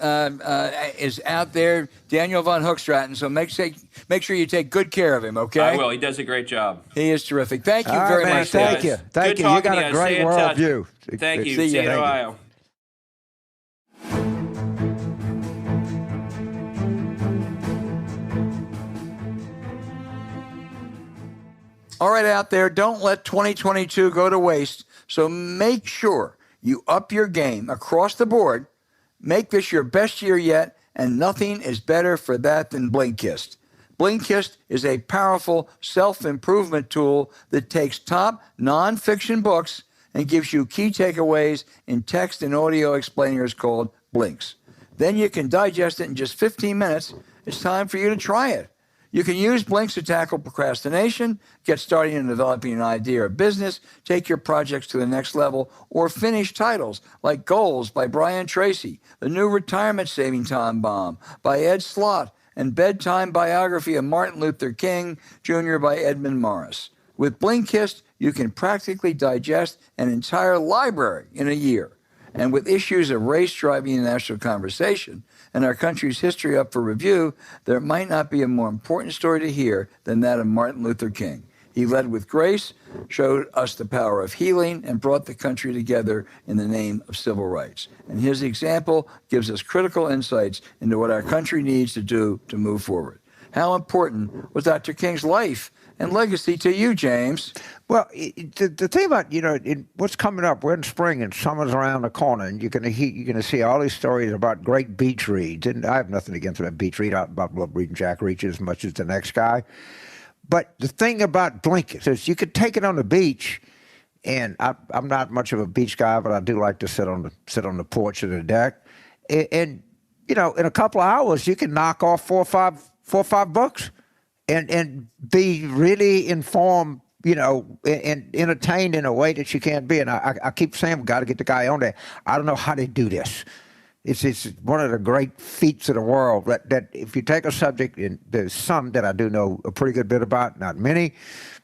is out there, Daniel Von Hoekstraten. So make sure you take good care of him. Okay. I will. He does a great job. He is terrific. Thank you very much. Thank you. Thank you. You got a great world view. Thank you. See you in Ohio. All right, out there, don't let 2022 go to waste. So make sure you up your game across the board. Make this your best year yet, and nothing is better for that than Blinkist. Blinkist is a powerful self-improvement tool that takes top nonfiction books and gives you key takeaways in text and audio explainers called Blinks. Then you can digest it in just 15 minutes. It's time for you to try it. You can use Blinks to tackle procrastination, get started in developing an idea or business, take your projects to the next level, or finish titles like Goals by Brian Tracy, The New Retirement Saving Time Bomb by Ed Slott, and Bedtime Biography of Martin Luther King Jr. by Edmund Morris. With Blinkist, you can practically digest an entire library in a year. And with issues of race driving the national conversation and our country's history up for review, there might not be a more important story to hear than that of Martin Luther King. He led with grace, showed us the power of healing, and brought the country together in the name of civil rights. And his example gives us critical insights into what our country needs to do to move forward. How important was Dr. King's life and legacy to you, James? Well, the thing about, what's coming up, we're in spring and summer's around the corner, and you're going to see all these stories about great beach reads. And I have nothing against that beach read. I love reading Jack Reacher as much as the next guy. But the thing about Blinkist is you could take it on the beach, and I'm not much of a beach guy, but I do like to sit on the porch of the deck. And in a couple of hours, you can knock off four or five books and be really informed, and entertained in a way that you can't be. And I keep saying, we've got to get the guy on there. I don't know how they do this. It's one of the great feats of the world that if you take a subject, and there's some that I do know a pretty good bit about, not many,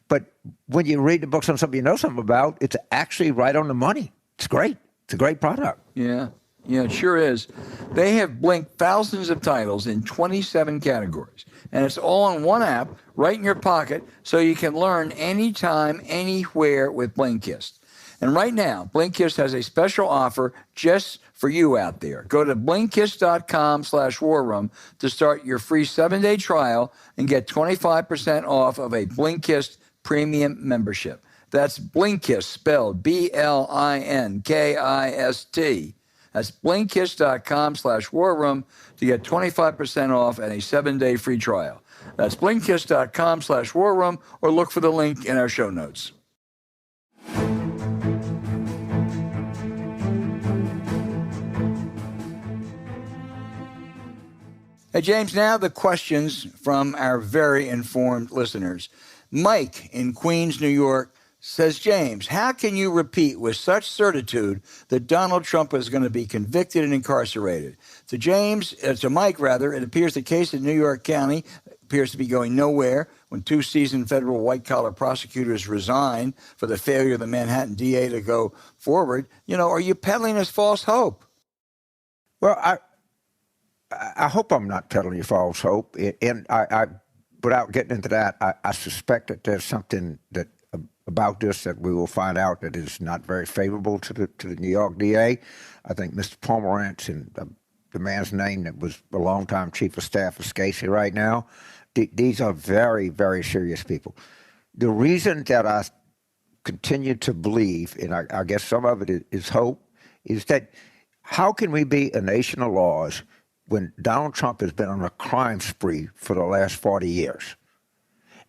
but when you read the books on something you know something about, it's actually right on the money. It's great. It's a great product. Yeah, it sure is. They have blinked thousands of titles in 27 categories, and it's all in one app right in your pocket, so you can learn anytime, anywhere with Blinkist. And right now, Blinkist has a special offer just for you out there. Go to Blinkist.com/warroom to start your free 7-day trial and get 25% off of a Blinkist premium membership. That's Blinkist, spelled Blinkist. That's Blinkist.com/warroom to get 25% off and a 7-day free trial. That's Blinkist.com/warroom, or look for the link in our show notes. Hey, James, now the questions from our very informed listeners. Mike in Queens, New York, says, James, how can you repeat with such certitude that Donald Trump is going to be convicted and incarcerated? To Mike, it appears the case in New York County appears to be going nowhere when 2 seasoned federal white-collar prosecutors resign for the failure of the Manhattan DA to go forward. Are you peddling us false hope? Well, I hope I'm not peddling you false hope. And I without getting into that, I suspect that there's something about this that we will find out that is not very favorable to the New York DA. I think Mr. Pomerantz, and the man's name that was a longtime chief of staff of Scasey right now, these are very, very serious people. The reason that I continue to believe, and I guess some of it is hope, is that how can we be a nation of laws when Donald Trump has been on a crime spree for the last 40 years?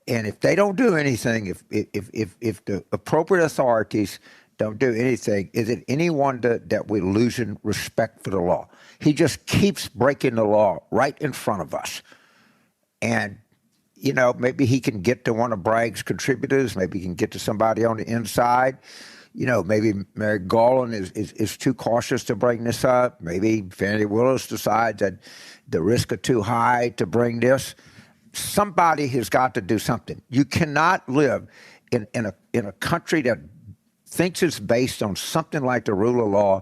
And if they don't do anything, if the appropriate authorities don't do anything, is it any wonder that we're losing respect for the law? He just keeps breaking the law right in front of us. And, maybe he can get to one of Bragg's contributors. Maybe he can get to somebody on the inside. Maybe Merrick Garland is too cautious to bring this up.Maybe Fannie Willis decides that the risks are too high to bring this. Somebody has got to do something. You cannot live in a country that thinks it's based on something like the rule of law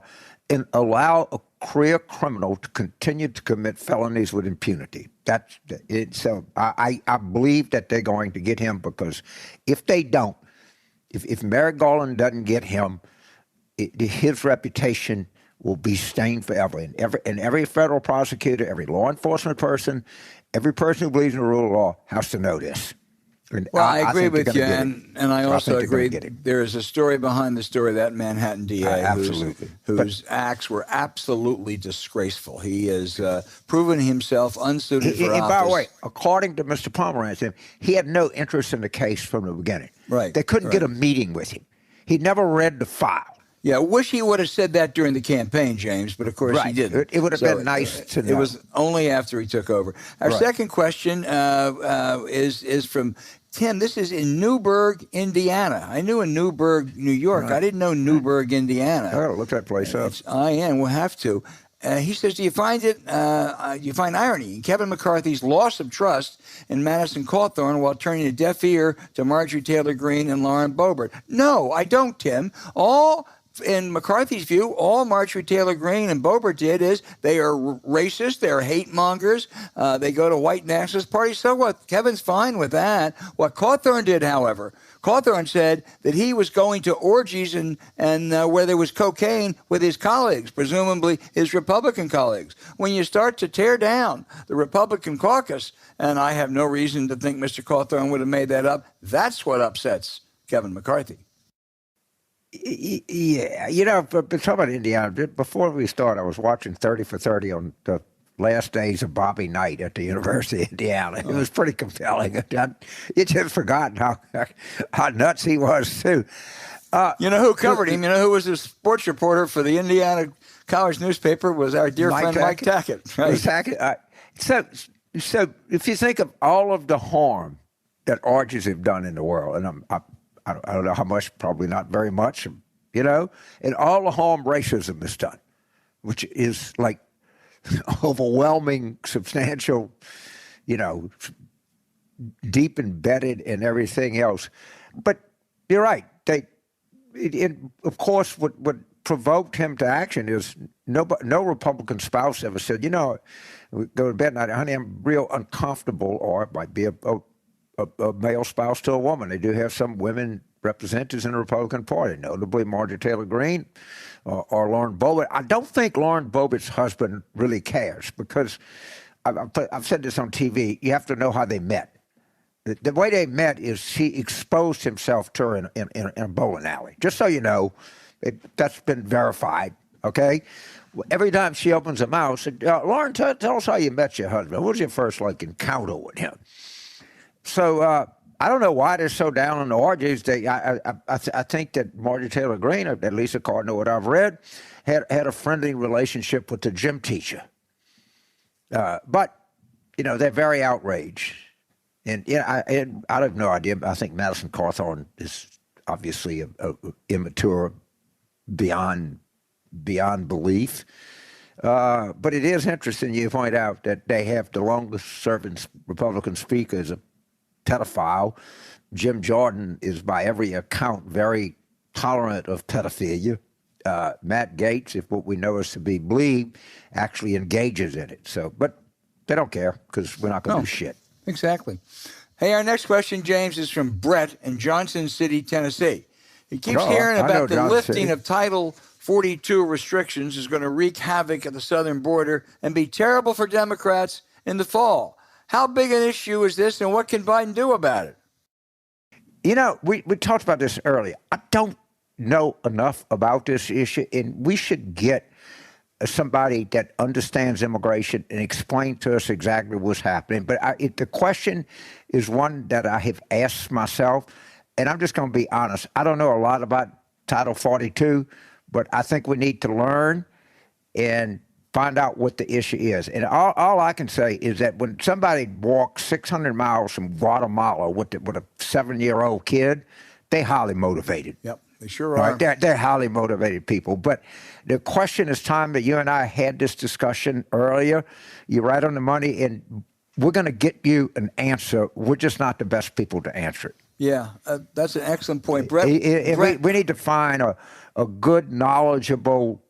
and allow a career criminal to continue to commit felonies with impunity. That's it. So I believe that they're going to get him, because if they don't, if Merrick Garland doesn't get him, his reputation will be stained forever. And every federal prosecutor, every law enforcement person, every person who believes in the rule of law has to know this. And well, I agree with you, and I also agree there is a story behind the story of that Manhattan DA whose acts were absolutely disgraceful. He has proven himself unsuited for office. And by the way, according to Mr. Pomerantz, he had no interest in the case from the beginning. Right. They couldn't get a meeting with him. He never read the file. Yeah, I wish he would have said that during the campaign, James, but of course he didn't. It would have been nice to know. It was only after he took over. Our second question is from Tim. This is in Newburgh, Indiana. I knew in Newburgh, New York. I didn't know Newburgh, Indiana. I got to look that place up. We'll have to. He says, do you find irony in Kevin McCarthy's loss of trust in Madison Cawthorn while turning a deaf ear to Marjorie Taylor Greene and Lauren Boebert? No, I don't, Tim. All in McCarthy's view, all Marjorie Taylor Greene and Boebert did is they are racist, they're hate mongers, they go to white nationalist parties. So what? Kevin's fine with that. What Cawthorn did, however, Cawthorn said that he was going to orgies and where there was cocaine with his colleagues, presumably his Republican colleagues. When you start to tear down the Republican caucus, and I have no reason to think Mr. Cawthorn would have made that up, that's what upsets Kevin McCarthy. Yeah, but talking about Indiana, before we start, I was watching 30 for 30 on the last days of Bobby Knight at the University of Indiana. It was pretty compelling. You just forgotten how nuts he was, too. You know who covered him? You know who was the sports reporter for the Indiana College newspaper? Was our dear friend Mike Tackett. Right? So if you think of all of the harm that orgies have done in the world, and I don't know how much, probably not very much, and all the harm racism has done, which is like overwhelming, substantial, deep embedded in everything else. But you're right. Of course, what provoked him to action is no Republican spouse ever said, we go to bed night, honey, I'm real uncomfortable, or it might be a male spouse to a woman. They do have some women representatives in the Republican Party, notably Marjorie Taylor Greene or Lauren Boebert. I don't think Lauren Boebert's husband really cares, because I've said this on TV. You have to know how they met. The way they met is he exposed himself to her in a bowling alley. Just so you know, that's been verified, okay? Every time she opens her mouth, said, Lauren, tell us how you met your husband. What was your first encounter with him? So I don't know why they're so down on the orgies. I think that Marjorie Taylor Greene, or at least according to what I've read, had a friendly relationship with the gym teacher. But they're very outraged, and I have no idea. I think Madison Cawthorn is obviously a immature beyond belief. But it is interesting you point out that they have the longest-serving Republican speaker as a pedophile. Jim Jordan is, by every account, very tolerant of pedophilia. Matt Gaetz, if what we know is to be believed, actually engages in it. But they don't care, because we're not going to do shit. Exactly. Hey, our next question, James, is from Brett in Johnson City, Tennessee. He keeps hearing about the lifting of Title 42 restrictions is going to wreak havoc at the southern border and be terrible for Democrats in the fall. How big an issue is this, and what can Biden do about it? We talked about this earlier. I don't know enough about this issue, and we should get somebody that understands immigration and explain to us exactly what's happening. But the question is one that I have asked myself, and I'm just going to be honest. I don't know a lot about Title 42, but I think we need to learn and find out what the issue is. And all I can say is that when somebody walks 600 miles from Guatemala with a 7-year-old kid, they're highly motivated. Yep, they sure are. Right? They're highly motivated people. But the question is time that you and I had this discussion earlier. You're right on the money, and we're going to get you an answer. We're just not the best people to answer it. Yeah, that's an excellent point. Brett, we need to find a good, knowledgeable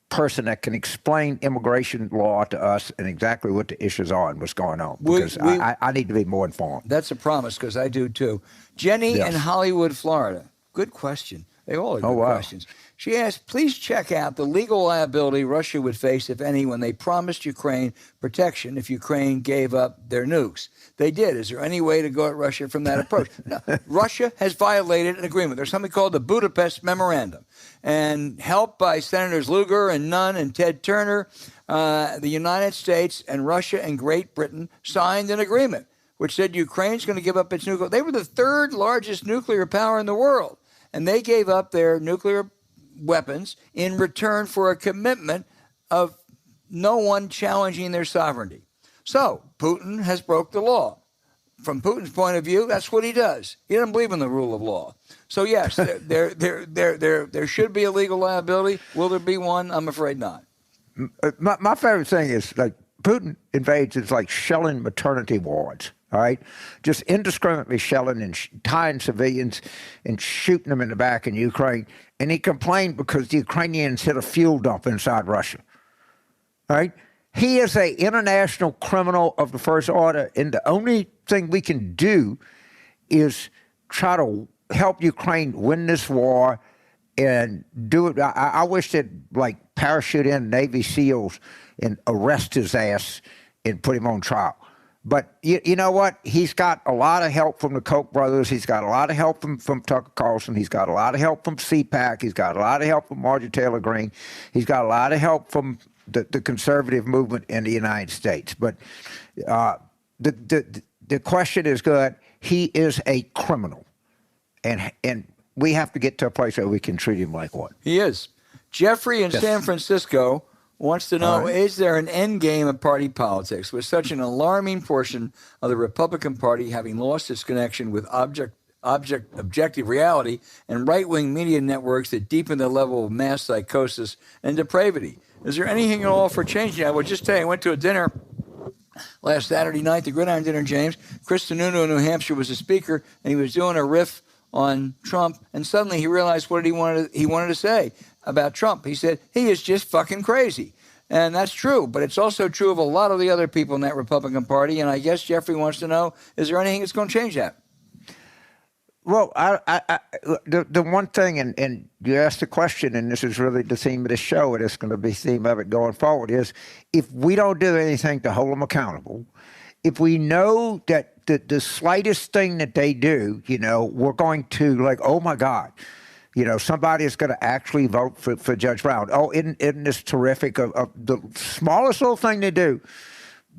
person that can explain immigration law to us and exactly what the issues are and what's going on, because I need to be more informed. That's a promise, because I do too. Jenny in Hollywood, Florida. Good question. They all are good questions. She asked, please check out the legal liability Russia would face, if any, when they promised Ukraine protection if Ukraine gave up their nukes. They did. Is there any way to go at Russia from that approach? No. Russia has violated an agreement. There's something called the Budapest Memorandum. And helped by Senators Lugar and Nunn and Ted Turner, the United States and Russia and Great Britain signed an agreement which said Ukraine's going to give up its nuclear. They were the third largest nuclear power in the world. And they gave up their nuclear weapons in return for a commitment of no one challenging their sovereignty. So Putin has broke the law. From Putin's point of view, that's what he does. He doesn't believe in the rule of law. So yes, there should be a legal liability. Will there be one? I'm afraid not. My favorite thing is Putin invades. It's like shelling maternity wards. all right? Just indiscriminately shelling and tying civilians and shooting them in the back in Ukraine. And he complained because the Ukrainians hit a fuel dump inside Russia, all right? He is an international criminal of the first order, and the only thing we can do is try to help Ukraine win this war and do it. I wish they'd like parachute in Navy SEALs and arrest his ass and put him on trial. But you know what? He's got a lot of help from the Koch brothers. He's got a lot of help from Tucker Carlson. He's got a lot of help from CPAC. He's got a lot of help from Marjorie Taylor Greene. He's got a lot of help from the conservative movement in the United States. But the question is good. He is a criminal. And we have to get to a place where we can treat him like one. He is. Jeffrey in San Francisco wants to know, is there an end game of party politics with such an alarming portion of the Republican Party having lost its connection with objective reality and right-wing media networks that deepen the level of mass psychosis and depravity? Is there anything at all for changing? I would just tell you, I went to a dinner last Saturday night, the Gridiron Dinner, James. Chris Sununu in New Hampshire was a speaker, and he was doing a riff on Trump, and suddenly he realized what he wanted to say about Trump. He said, he is just fucking crazy. And that's true, but it's also true of a lot of the other people in that Republican Party, and I guess Jeffrey wants to know, is there anything that's going to change that? Well, the one thing, and you asked the question, and this is really the theme of the show, and it's going to be the theme of it going forward, is if we don't do anything to hold them accountable, if we know that the slightest thing that they do, we're going to like, oh my God, somebody is going to actually vote for Judge Brown. Oh, isn't this terrific? Of the smallest little thing they do,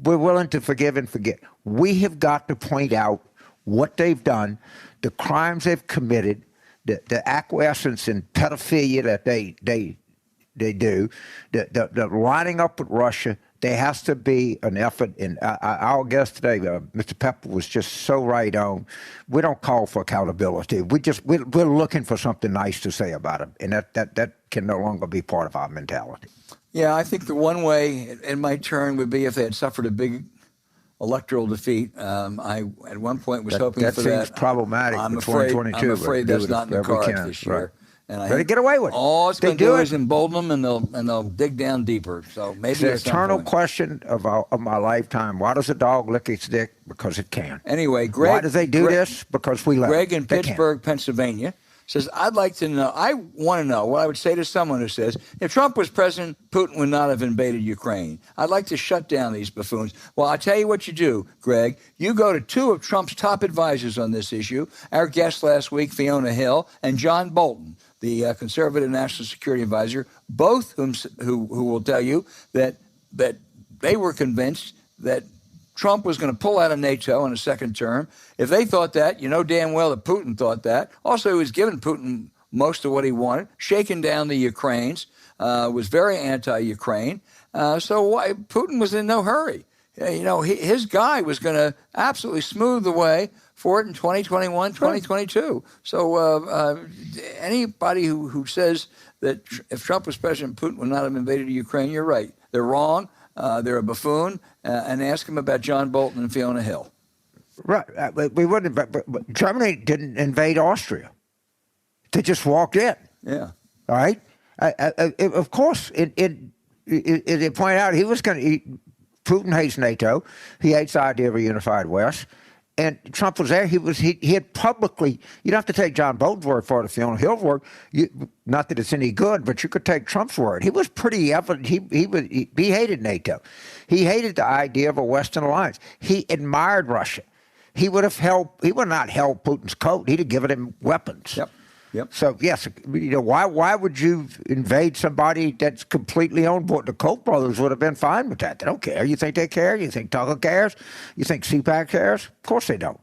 we're willing to forgive and forget. We have got to point out what they've done, the crimes they've committed, the acquiescence and pedophilia that they do, the lining up with Russia. There has to be an effort, and our guest today, Mr. Pepper, was just so right on. We don't call for accountability. We're looking for something nice to say about him, and that can no longer be part of our mentality. Yeah, I think the one way in my turn would be if they had suffered a big electoral defeat. I at one point was hoping for that. That seems problematic for 2022. I'm afraid that's not in the cards this year. Right. And I get away with it. All it's going to do is embolden them, and they'll dig down deeper. So maybe it's the eternal question of my lifetime. Why does a dog lick its dick? Because it can. Anyway, Greg. Why do they do this? Because we let Greg in Pittsburgh, Pennsylvania, says, I want to know what I would say to someone who says, if Trump was president, Putin would not have invaded Ukraine. I'd like to shut down these buffoons. Well, I'll tell you what you do, Greg. You go to two of Trump's top advisors on this issue, our guest last week, Fiona Hill, and John Bolton, the conservative national security advisor, both who will tell you that they were convinced that Trump was going to pull out of NATO in a second term. If they thought that, you know damn well that Putin thought that. Also, he was giving Putin most of what he wanted, shaking down the Ukrainians, was very anti-Ukraine. So Putin was in no hurry. His guy was going to absolutely smooth the way for it in 2021, 2022. So anybody who says that if Trump was president, Putin would not have invaded Ukraine, you're right. They're wrong. They're a buffoon. And ask them about John Bolton and Fiona Hill. Right. We wouldn't. But Germany didn't invade Austria. They just walked in. Yeah. All right. Of course, it pointed out he was going to. Putin hates NATO. He hates the idea of a unified West. And Trump was there. He had publicly. You don't have to take John Bolton's word for it, if Fiona Hill's word. Not that it's any good, but you could take Trump's word. He was pretty evident. He hated NATO. He hated the idea of a Western alliance. He admired Russia. He would not held Putin's coat. He'd have given him weapons. Yep. So yes, why would you invade somebody that's completely on board? The Koch brothers would have been fine with that. They don't care. You think they care? You think Tucker cares? You think CPAC cares? Of course they don't.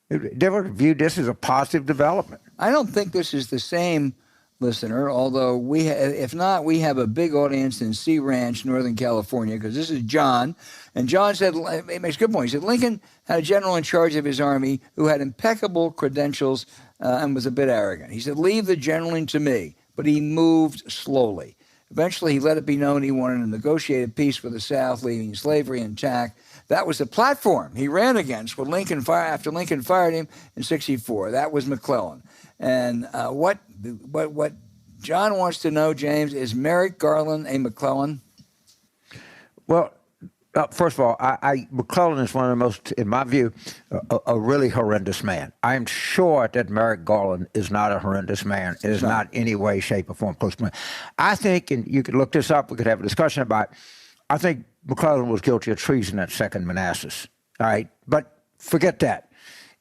They would have viewed this as a positive development. I don't think this is the same, listener, although if not, we have a big audience in Sea Ranch, Northern California, because this is John. And John said, it makes a good point. He said, Lincoln had a general in charge of his army who had impeccable credentials and was a bit arrogant. He said, leave the generaling to me, but he moved slowly. Eventually, he let it be known he wanted to negotiate a peace with the South, leaving slavery intact. That was the platform he ran against when after Lincoln fired him in '64. That was McClellan. And what John wants to know, James, is Merrick Garland a McClellan? Well, first of all, McClellan is one of the most, in my view, a really horrendous man. I am sure that Merrick Garland is not a horrendous man. It is not any way, shape, or form close to me. I think, and you could look this up, we could have a discussion about it, I think McClellan was guilty of treason at Second Manassas. All right? But forget that.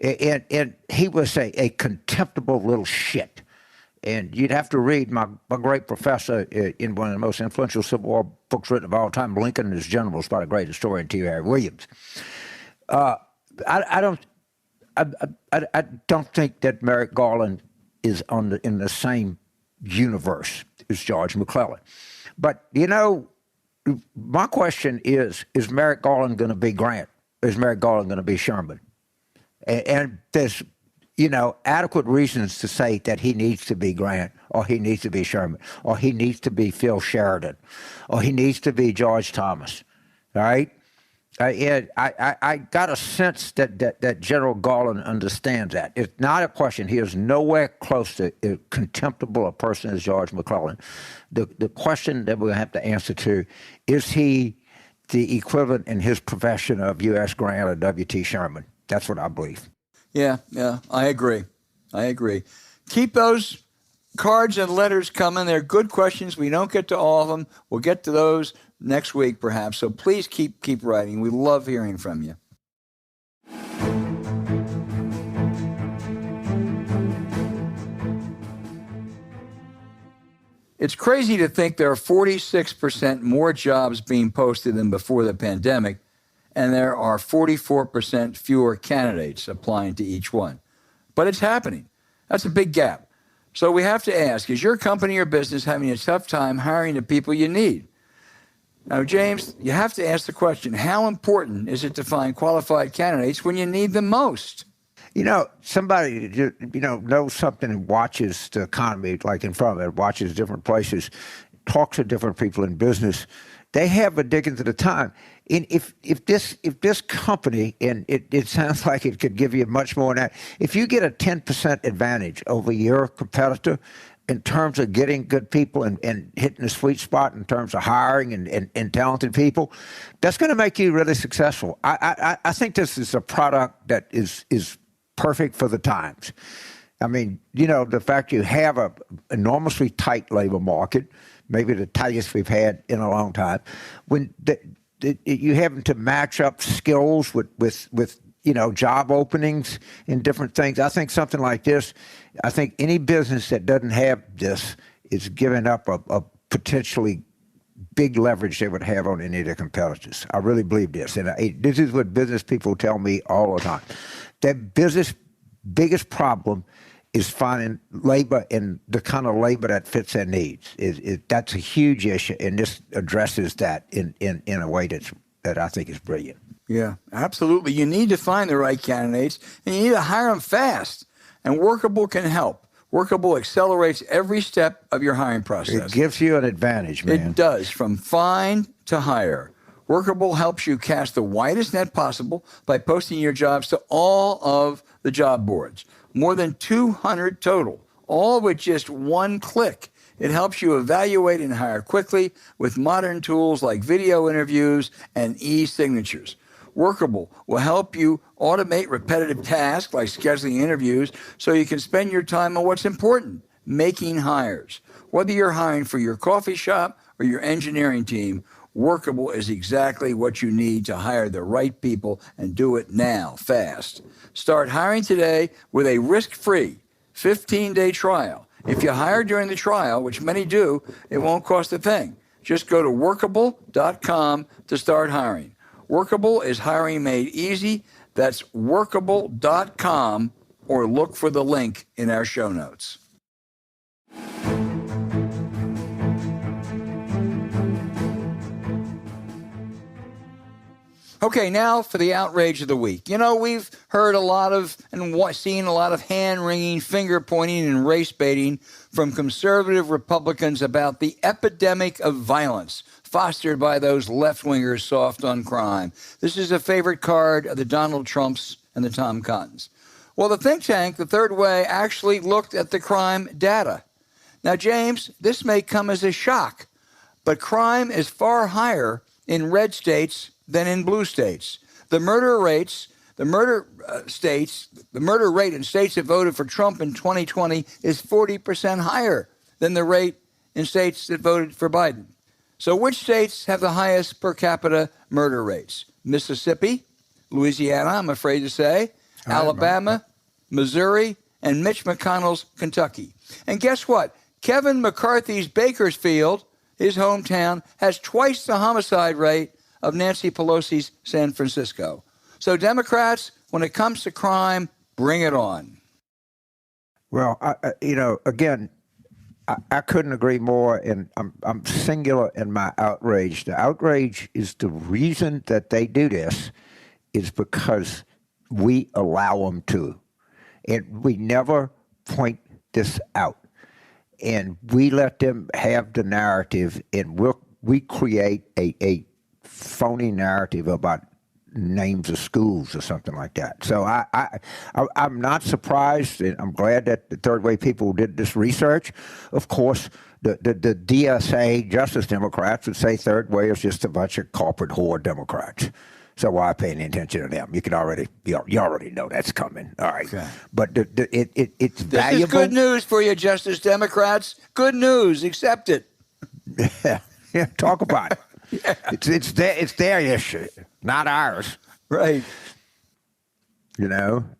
And he was a contemptible little shit. And you'd have to read my great professor in one of the most influential Civil War books written of all time, Lincoln and His Generals, by the great historian T. Harry Williams. I don't think that Merrick Garland is in the same universe as George McClellan. But, you know, my question is Merrick Garland going to be Grant? Is Merrick Garland going to be Sherman? And there's, you know, adequate reasons to say that he needs to be Grant, or he needs to be Sherman, or he needs to be Phil Sheridan, or he needs to be George Thomas. All right? I got a sense that General Garland understands that. It's not a question. He is nowhere close to as contemptible a person as George McClellan. The question that we're going to have to answer to, is he the equivalent in his profession of U.S. Grant or W.T. Sherman? That's what I believe. Yeah, I agree. Keep those cards and letters coming. They're good questions. We don't get to all of them. We'll get to those next week, perhaps. So please keep writing. We love hearing from you. It's crazy to think there are 46% more jobs being posted than before the pandemic, and there are 44% fewer candidates applying to each one. But it's happening. That's a big gap. So we have to ask, is your company or business having a tough time hiring the people you need? Now, James, you have to ask the question, how important is it to find qualified candidates when you need them most? You know, somebody, you know, knows something and watches the economy, like in front of it, watches different places, talks to different people in business. They have a dickens at a time. And if this company, and it sounds like it could give you much more than that, if you get a 10% advantage over your competitor in terms of getting good people and hitting the sweet spot in terms of hiring and talented people, that's going to make you really successful. I think this is a product that is perfect for the times. I mean, you know, the fact you have a enormously tight labor market, maybe the tightest we've had in a long time, when you having to match up skills with you know, job openings and different things. I think something like this, I think any business that doesn't have this is giving up a potentially big leverage they would have on any of their competitors. I really believe this. And this is what business people tell me all the time. That business' biggest problem is finding labor and the kind of labor that fits their needs. That's a huge issue, and this addresses that in a way that I think is brilliant. Yeah, absolutely. You need to find the right candidates, and you need to hire them fast. And Workable can help. Workable accelerates every step of your hiring process. It gives you an advantage, man. It does, from find to hire. Workable helps you cast the widest net possible by posting your jobs to all of the job boards. More than 200 total, all with just one click. It helps you evaluate and hire quickly with modern tools like video interviews and e-signatures. Workable will help you automate repetitive tasks like scheduling interviews so you can spend your time on what's important, making hires. Whether you're hiring for your coffee shop or your engineering team, Workable is exactly what you need to hire the right people and do it now, fast. Start hiring today with a risk-free 15-day trial. If you hire during the trial, which many do, it won't cost a thing. Just go to workable.com to start hiring. Workable is hiring made easy. That's workable.com, or look for the link in our show notes. Okay, now for the outrage of the week. You know, we've heard a lot of and seen a lot of hand-wringing, finger-pointing, and race-baiting from conservative Republicans about the epidemic of violence fostered by those left-wingers soft on crime. This is a favorite card of the Donald Trumps and the Tom Cottons. Well, the think tank, the Third Way, actually looked at the crime data. Now, James, this may come as a shock, but crime is far higher in red states than in blue states. The murder rate in states that voted for Trump in 2020 is 40% higher than the rate in states that voted for Biden. So which states have the highest per capita murder rates? Mississippi, Louisiana, I'm afraid to say, Alabama, Missouri, and Mitch McConnell's Kentucky. And guess what? Kevin McCarthy's Bakersfield, his hometown, has twice the homicide rate of Nancy Pelosi's San Francisco. So Democrats, when it comes to crime, bring it on. Well, again, I couldn't agree more, and I'm singular in my outrage. The outrage is the reason that they do this is because we allow them to. And we never point this out. And we let them have the narrative, and we create a phony narrative about names of schools or something like that. So I'm not surprised, and I'm glad that the Third Way people did this research. Of course, the DSA, Justice Democrats, would say Third Way is just a bunch of corporate whore Democrats. So why pay any attention to them? You already know that's coming. All right, okay. But it's valuable. This is good news for you, Justice Democrats. Good news. Accept it. Yeah, talk about it. Yeah. It's their issue, not ours. Right. But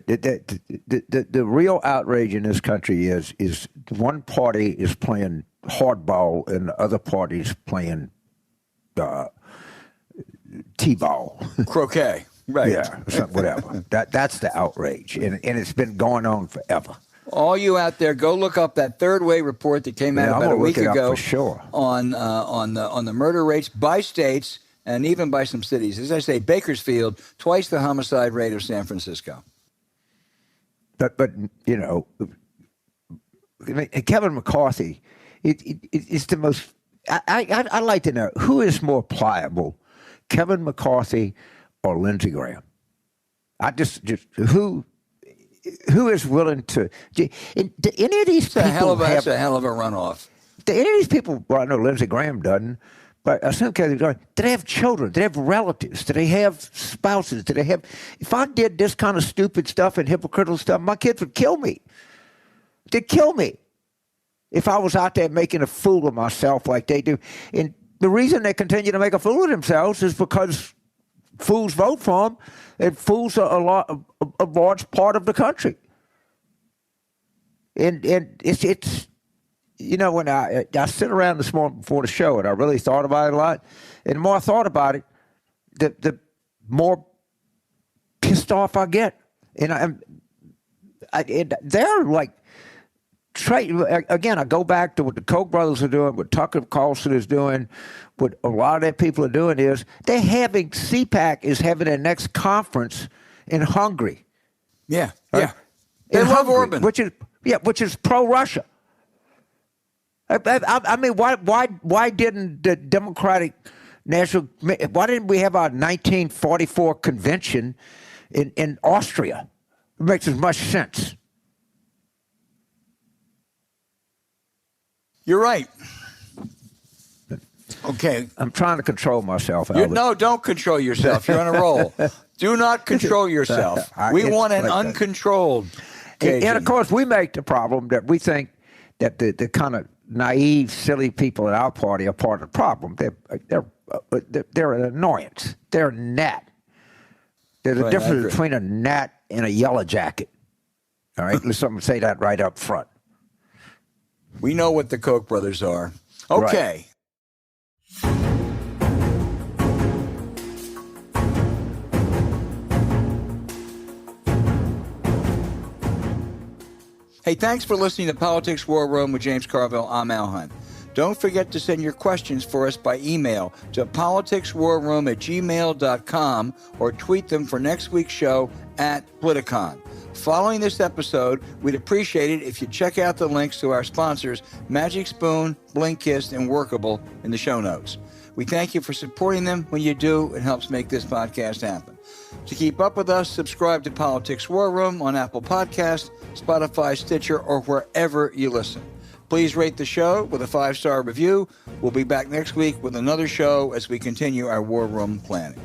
the real outrage in this country is one party is playing hardball and the other party's playing T-ball. Croquet. Right. Yeah, whatever. That's the outrage, and it's been going on forever. All you out there, go look up that Third Way report that came out about a week ago for sure. on the murder rates by states and even by some cities. As I say, Bakersfield, twice the homicide rate of San Francisco. But Kevin McCarthy, it's the most. I'd like to know who is more pliable, Kevin McCarthy or Lindsey Graham. Who is willing to? Do any of these people that's a hell of a runoff. Do any of these people? Well, I know Lindsey Graham doesn't, but I think do they have children? Do they have relatives? Do they have spouses? Do they have? If I did this kind of stupid stuff and hypocritical stuff, my kids would kill me. They'd kill me if I was out there making a fool of myself like they do. And the reason they continue to make a fool of themselves is because fools vote for them, and fools are a large part of the country. And it's when I sit around this morning before the show, and I really thought about it a lot, and the more I thought about it, the more pissed off I get. And they're like, again, I go back to what the Koch brothers are doing, what Tucker Carlson is doing, what a lot of their people are doing is they're having CPAC is having their next conference in Hungary. Yeah, right? Yeah. They love Orban, which is pro-Russia. I mean, why didn't the Democratic National? Why didn't we have our 1944 convention in Austria? It makes as much sense. You're right. Okay. I'm trying to control myself, No, don't control yourself. You're on a roll. Do not control yourself. We want an uncontrolled Cajun. And, of course, we make the problem that we think that the kind of naive, silly people in our party are part of the problem. They're an annoyance. They're a gnat. There's a difference between a gnat and a yellow jacket. All right? Let's say that right up front. We know what the Koch brothers are. Okay. Right. Hey, thanks for listening to Politics War Room with James Carville. I'm Al Hunt. Don't forget to send your questions for us by email to politicswarroom@gmail.com or tweet them for next week's show at Politicon. Following this episode, we'd appreciate it if you check out the links to our sponsors, Magic Spoon, Blinkist, and Workable, in the show notes. We thank you for supporting them. When you do, it helps make this podcast happen. To keep up with us, subscribe to Politics War Room on Apple Podcasts, Spotify, Stitcher, or wherever you listen. Please rate the show with a 5-star review. We'll be back next week with another show as we continue our War Room planning.